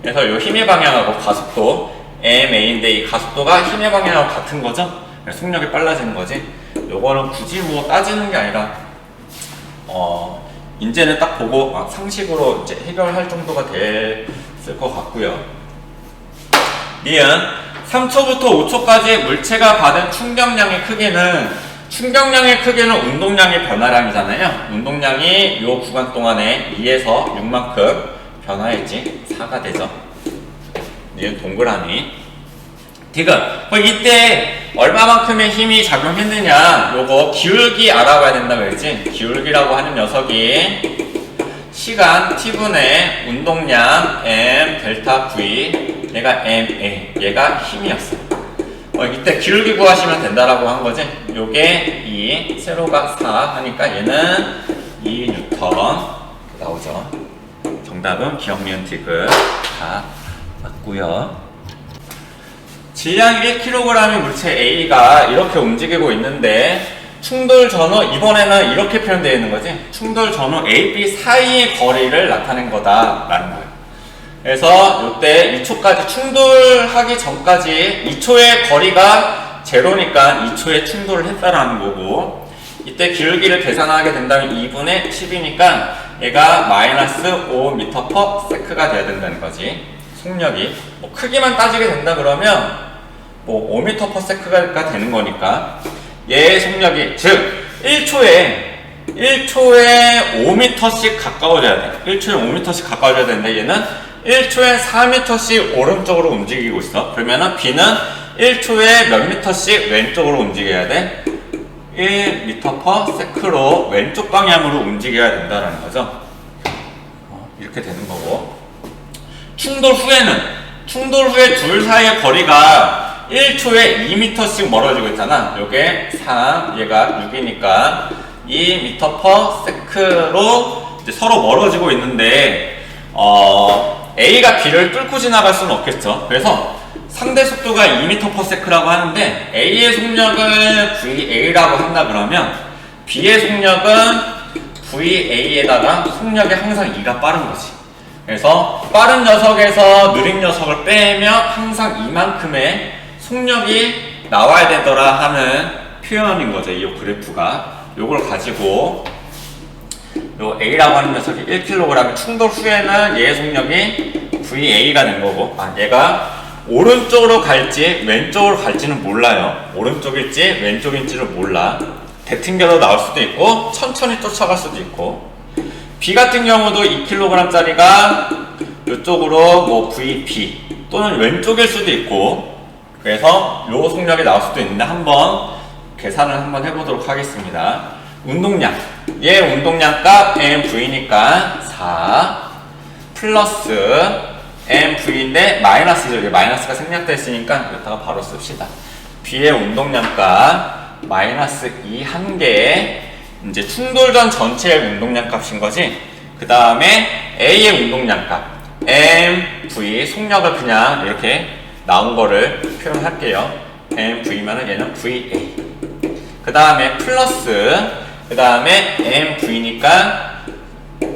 Speaker 1: 그래서 이 힘의 방향하고 가속도 MA인데 이 가속도가 힘의 방향하고 같은 거죠. 그래서 속력이 빨라지는 거지. 요거는 굳이 따지는 게 아니라 이제는 딱 보고 상식으로 이제 해결할 정도가 됐을 것 같고요. 니은 3초부터 5초까지 물체가 받은 충격량의 크기는 운동량의 변화량이잖아요. 운동량이 요 구간 동안에 2에서 6만큼 변화했지. 4가 되죠. 니은 동그라미. 디귿. 이때 얼마만큼의 힘이 작용했느냐, 요거 기울기 알아봐야 된다고 했지. 기울기라고 하는 녀석이 시간 t분의 운동량 m 델타 v, 얘가 ma, 얘가 힘이었어. 이때 기울기 구하시면 된다라고 한 거지. 요게 2, 세로가 4 하니까 얘는 2뉴턴 나오죠. 정답은 기억, 니은, 디귿 다 맞고요. 질량 1kg의 물체 A가 이렇게 움직이고 있는데 충돌 전후, 이번에는 이렇게 표현되어 있는 거지. 충돌 전후 A, B 사이의 거리를 나타낸 거다라는 거예요. 그래서 이때 2초까지 충돌하기 전까지 2초의 거리가 제로니까 2초에 충돌을 했다라는 거고, 이때 기울기를 계산하게 된다면 2분의 10이니까 얘가 마이너스 5m/s가 돼야 된다는 거지. 속력이 크기만 따지게 된다 그러면 5m/s가 되는 거니까 얘의 속력이, 즉 1초에 5m씩 가까워져야 돼. 1초에 5m씩 가까워져야 되는데 얘는 1초에 4m씩 오른쪽으로 움직이고 있어. 그러면은 B는 1초에 몇 m씩 왼쪽으로 움직여야 돼? 1m/s로 왼쪽 방향으로 움직여야 된다는 거죠. 이렇게 되는 거고, 충돌 후에 둘 사이의 거리가 1초에 2m씩 멀어지고 있잖아. 요게 3, 얘가 6이니까 2m/s로 이제 서로 멀어지고 있는데, A가 B를 뚫고 지나갈 수는 없겠죠. 그래서 상대 속도가 2m/s라고 하는데, A의 속력을 VA라고 한다 그러면 B의 속력은 VA에다가 속력이 항상 2가 빠른 거지. 그래서 빠른 녀석에서 느린 녀석을 빼면 항상 이만큼의 속력이 나와야 되더라 하는 표현인 거죠. 이 그래프가. 요걸 가지고 요 A라고 하는 녀석이 1kg 충돌 후에는 얘의 속력이 VA가 된 거고, 얘가 오른쪽으로 갈지 왼쪽으로 갈지는 몰라요. 오른쪽일지 왼쪽일지를 몰라. 대튕겨서 나올 수도 있고 천천히 쫓아갈 수도 있고, B 같은 경우도 2kg짜리가 이쪽으로 뭐 VP 또는 왼쪽일 수도 있고, 그래서 요 속력이 나올 수도 있는데 한번 계산을 한번 해보도록 하겠습니다. 운동량, 얘 운동량 값 mv니까 4 플러스 mv인데 마이너스죠. 여기 마이너스가 생략되어 있으니까 여기다가 바로 씁시다. B의 운동량 값 마이너스 2 한 개에 이제 충돌 전 전체의 운동량 값인 거지. 그 다음에 A의 운동량 값 mv, 속력을 그냥 이렇게 나온 거를 표현할게요. mv면은 얘는 VA. 그 다음에 플러스, 그 다음에 mv니까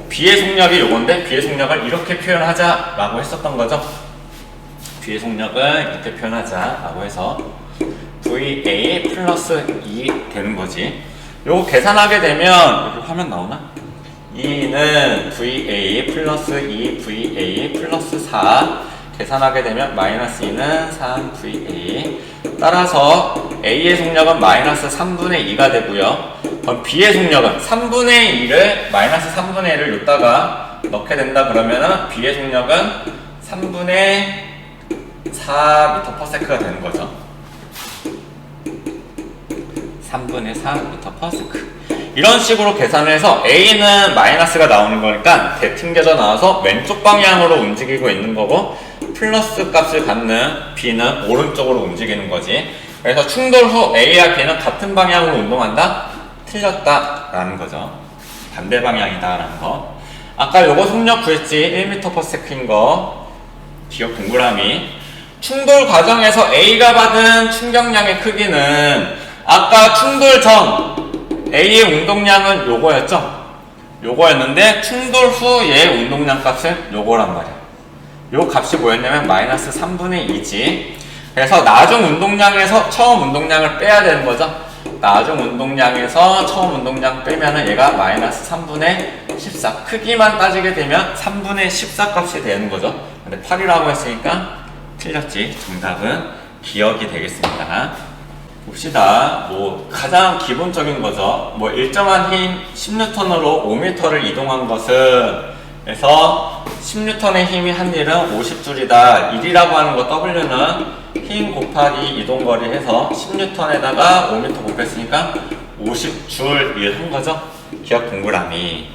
Speaker 1: B의 속력이 요건데 B의 속력을 이렇게 표현하자 라고 했었던 거죠. B의 속력을 이렇게 표현하자 라고 해서 VA 플러스 2 되는 거지. 요거 계산하게 되면 여기 화면 나오나? 2는 VA 플러스 2 VA 플러스 4 계산하게 되면 마이너스 2는 3 VA. 따라서 A의 속력은 마이너스 3분의 2가 되고요. 그럼 B의 속력은 3분의 2를 마이너스 3분의 1을 여기다가 넣게 된다 그러면은 B의 속력은 3분의 4m/s가 되는 거죠. 3분의 4m/s. 이런 식으로 계산을 해서 A는 마이너스가 나오는 거니까 대튕겨져 나와서 왼쪽 방향으로 움직이고 있는 거고, 플러스 값을 갖는 B는 오른쪽으로 움직이는 거지. 그래서 충돌 후 A와 B는 같은 방향으로 운동한다? 틀렸다 라는 거죠. 반대 방향이다 라는 거. 아까 요거 속력 구했지, 1m/s인 거 기억 동그라미. 충돌 과정에서 A가 받은 충격량의 크기는 아까 충돌 전 A의 운동량은 요거였죠? 요거였는데 충돌 후 얘의 운동량 값은 요거란 말이야. 요 값이 뭐였냐면 마이너스 3분의 2지. 그래서 나중 운동량에서 처음 운동량을 빼야 되는 거죠. 나중 운동량에서 처음 운동량 빼면은 얘가 마이너스 3분의 14. 크기만 따지게 되면 3분의 14 값이 되는 거죠. 근데 8이라고 했으니까 틀렸지. 정답은 기억이 되겠습니다. 봅시다. 뭐 가장 기본적인 거죠. 뭐 일정한 힘 10N으로 5m를 이동한 것은, 그래서 10N의 힘이 한 일은 50줄이다. 1이라고 하는 거 W는 힘 곱하기 이동거리 해서 10N에다가 5m 곱했으니까 50줄 일 한 거죠. 기억 동그라미.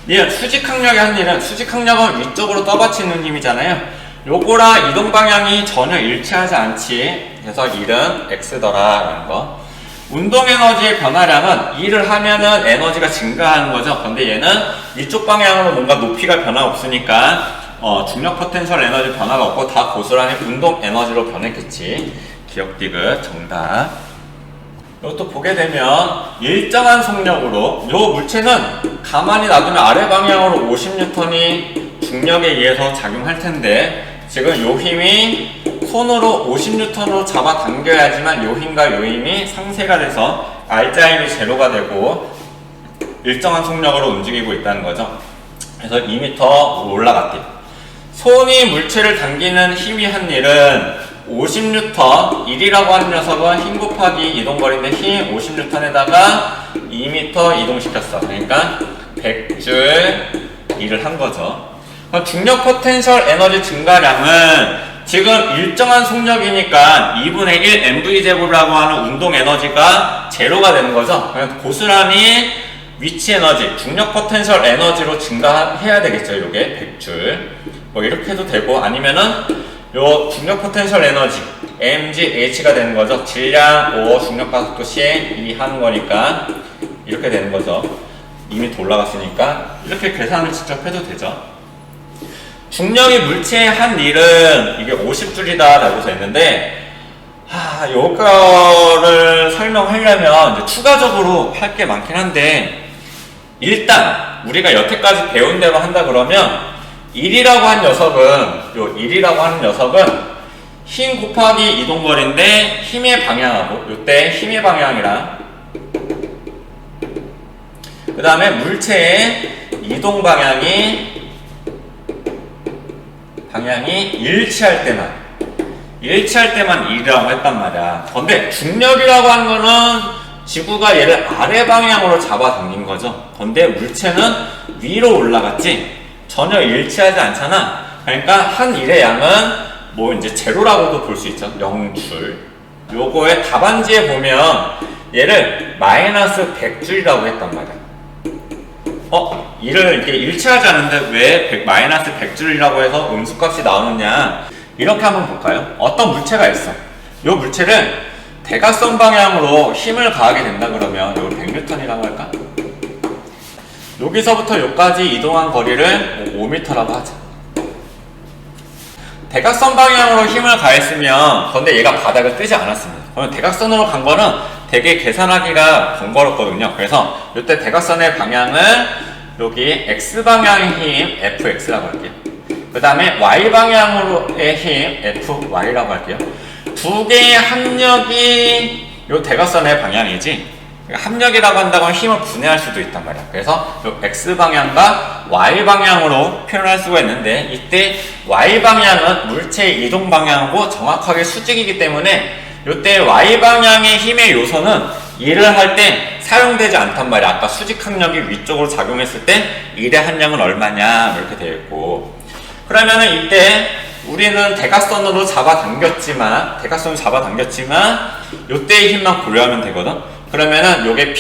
Speaker 1: 수직항력의 한 일은, 수직항력은 위쪽으로 떠받치는 힘이잖아요. 요거랑 이동 방향이 전혀 일치하지 않지. 그래서 1은 X더라 라는 거. 운동 에너지의 변화량은 일을 하면은 에너지가 증가하는 거죠. 근데 얘는 이쪽 방향으로 뭔가 높이가 변화 없으니까 중력 포텐셜 에너지 변화가 없고 다 고스란히 운동 에너지로 변했겠지. 기억 디귿 정답. 이것도 보게 되면 일정한 속력으로 요 물체는 가만히 놔두면 아래 방향으로 50N이 중력에 의해서 작용할 텐데, 지금 요 힘이 손으로 50N으로 잡아 당겨야지만 요 힘과 요 힘이 상쇄가 돼서 R자힘이 제로가 되고 일정한 속력으로 움직이고 있다는 거죠. 그래서 2m 올라갔대요. 손이 물체를 당기는 힘이 한 일은 50N, 1이라고 하는 녀석은 힘 곱하기 이동거리인데 힘 50N에다가 2m 이동시켰어. 그러니까 100줄 일을 한 거죠. 중력 포텐셜 에너지 증가량은 지금 일정한 속력이니까 2분의 1 mv제곱이라고 하는 운동 에너지가 제로가 되는 거죠. 그냥 고스란히 위치 에너지, 중력 포텐셜 에너지로 증가해야 되겠죠. 요게 100줄. 뭐 이렇게 해도 되고, 아니면은 요 중력 포텐셜 에너지 mgH가 되는 거죠. 질량 5, 중력 가속도 c 2 하는 거니까 이렇게 되는 거죠. 이미 올라갔으니까 이렇게 계산을 직접 해도 되죠. 중력이 물체에 한 일은 이게 50줄이다 라고 써 있는데, 요거를 설명하려면 이제 추가적으로 할 게 많긴 한데, 일단 우리가 여태까지 배운 대로 한다 그러면 1이라고 한 녀석은, 요 1이라고 하는 녀석은 힘 곱하기 이동거리인데 힘의 방향하고, 요때 힘의 방향이랑 그 다음에 물체의 이동 방향이 일치할 때만 1이라고 했단 말이야. 근데 중력이라고 하는 거는 지구가 얘를 아래 방향으로 잡아당긴 거죠. 근데 물체는 위로 올라갔지 전혀 일치하지 않잖아. 그러니까 한 일의 양은 뭐 이제 제로라고도 볼 수 있죠. 0줄. 요거의 답안지에 보면 얘를 마이너스 100줄이라고 했단 말이야. 이를 이렇게 일치하지 않는데 왜 마이너스 100줄이라고 해서 음수값이 나오느냐. 이렇게 한번 볼까요? 어떤 물체가 있어. 이 물체를 대각선 방향으로 힘을 가하게 된다 그러면 이걸 100N이라고 할까? 여기서부터 여기까지 이동한 거리를 5m라고 하자. 대각선 방향으로 힘을 가했으면, 근데 얘가 바닥을 뜨지 않았습니다. 그러면 대각선으로 간 거는 되게 계산하기가 번거롭거든요. 그래서 이때 대각선의 방향을 여기 X방향의 힘 Fx라고 할게요. 그 다음에 Y방향으로의 힘 Fy라고 할게요. 두 개의 합력이 이 대각선의 방향이지, 합력이라고 한다고 하면 힘을 분해할 수도 있단 말이야. 그래서 이 X방향과 Y방향으로 표현할 수가 있는데, 이때 Y방향은 물체의 이동 방향하고 정확하게 수직이기 때문에 이때 Y방향의 힘의 요소는 일을 할 때 사용되지 않단 말이야. 아까 수직 합력이 위쪽으로 작용했을 때 일의 합력은 얼마냐 이렇게 되어 있고, 그러면은 이때 우리는 대각선으로 잡아당겼지만 이때의 힘만 고려하면 되거든. 그러면은 요게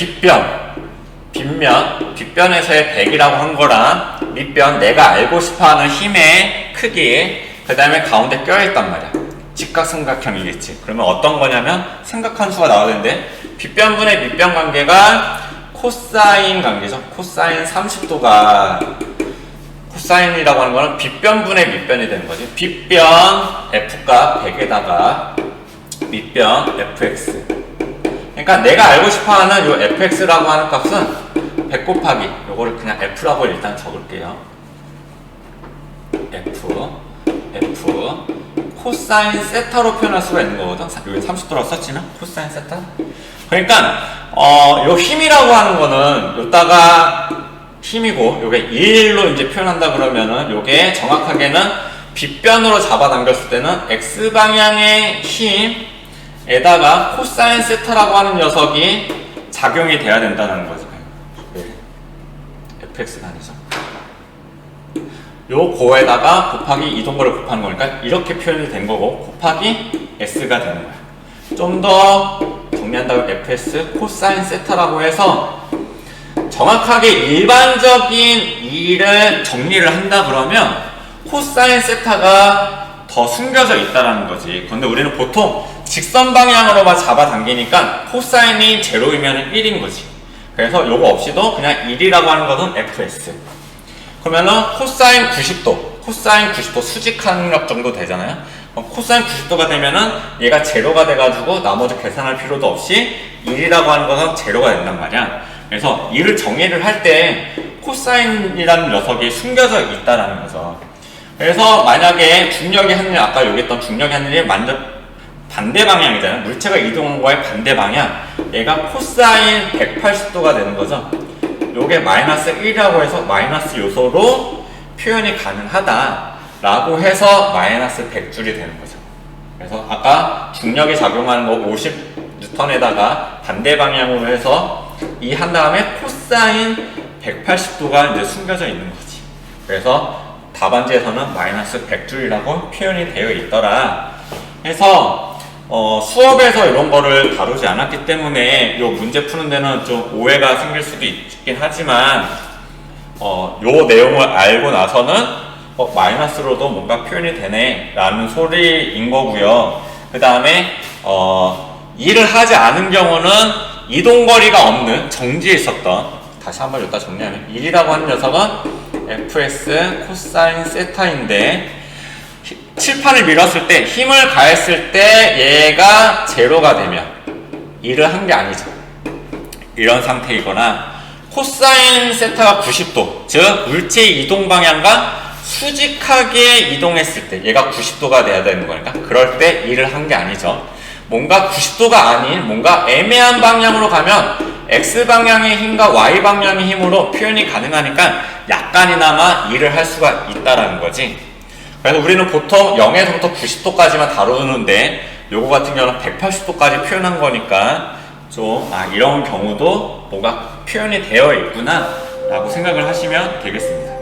Speaker 1: 빗변에서의 100이라고 한 거랑 밑변, 내가 알고 싶어하는 힘의 크기, 그 다음에 가운데 껴있단 말이야. 직각삼각형이겠지. 그러면 어떤 거냐면 삼각함수가 나와야 되는데, 빗변분의 밑변 관계가 코사인 관계죠. 코사인 30도가, 코사인이라고 하는 거는 빗변분의 밑변이 되는 거지. 빗변 F가 100에다가 밑변 fx. 그러니까 내가 알고 싶어하는 요 fx라고 하는 값은 100 곱하기, 요거를 그냥 f라고 일단 적을게요. f 코사인 세타로 표현할 수가 있는 거거든. 여기 30도라고 썼지만 코사인 세타. 그러니까 요 힘이라고 하는 거는 요따가 힘이고, 요게 1로 이제 표현한다 그러면은 요게 정확하게는 빗변으로 잡아당겼을 때는 x방향의 힘에다가 코사인 세타라고 하는 녀석이 작용이 돼야 된다는 거죠. fx가 아니죠. 요 고에다가 곱하기 이동거를 곱하는 거니까 이렇게 표현이 된 거고, 곱하기 s가 되는 거야. 좀 더 정리한다면 fs 코사인 세타라고 해서 정확하게 일반적인 일을 정리를 한다 그러면 코사인 세타가 더 숨겨져 있다라는 거지. 근데 우리는 보통 직선 방향으로만 잡아당기니까 코사인이 제로이면 1인 거지. 그래서 요거 없이도 그냥 1이라고 하는 것은 fs. 그러면은 코사인 90도 수직 합력 정도 되잖아요. 코사인 90도가 되면은 얘가 제로가 돼가지고 나머지 계산할 필요도 없이 1이라고 하는 것은 제로가 된단 말이야. 그래서 이를 정의를 할 때 코사인이라는 녀석이 숨겨져 있다라는 거죠. 그래서 만약에 중력의 하늘, 아까 여기 했던 중력의 하늘이 완전 반대 방향이잖아요. 물체가 이동한 거의 반대 방향. 얘가 코사인 180도가 되는 거죠. 요게 마이너스 1이라고 해서 마이너스 요소로 표현이 가능하다라고 해서 마이너스 100줄이 되는 거죠. 그래서 아까 중력이 작용하는 거 50N에다가 반대 방향으로 해서 이 한 다음에 코사인 180도가 이제 숨겨져 있는 거지. 그래서 답안지에서는 마이너스 100줄이라고 표현이 되어 있더라. 해서 수업에서 이런 거를 다루지 않았기 때문에 이 문제 푸는 데는 좀 오해가 생길 수도 있긴 하지만 요 내용을 알고 나서는 마이너스로도 뭔가 표현이 되네 라는 소리인 거고요. 그 다음에 일을 하지 않은 경우는 이동거리가 없는 정지에 있었던, 다시 한번 여기다 정리하면 1이라고 하는 녀석은 fs 코사인 세타인데 칠판을 밀었을 때 힘을 가했을 때 얘가 제로가 되면 일을 한 게 아니죠. 이런 상태이거나 코사인 세타가 90도, 즉 물체의 이동 방향과 수직하게 이동했을 때 얘가 90도가 돼야 되는 거니까 그럴 때 일을 한 게 아니죠. 뭔가 90도가 아닌 뭔가 애매한 방향으로 가면 X방향의 힘과 Y방향의 힘으로 표현이 가능하니까 약간이나마 일을 할 수가 있다라는 거지. 그래서 우리는 보통 0에서부터 90도까지만 다루는데 요거 같은 경우는 180도까지 표현한 거니까 좀 이런 경우도 뭐가 표현이 되어 있구나 라고 생각을 하시면 되겠습니다.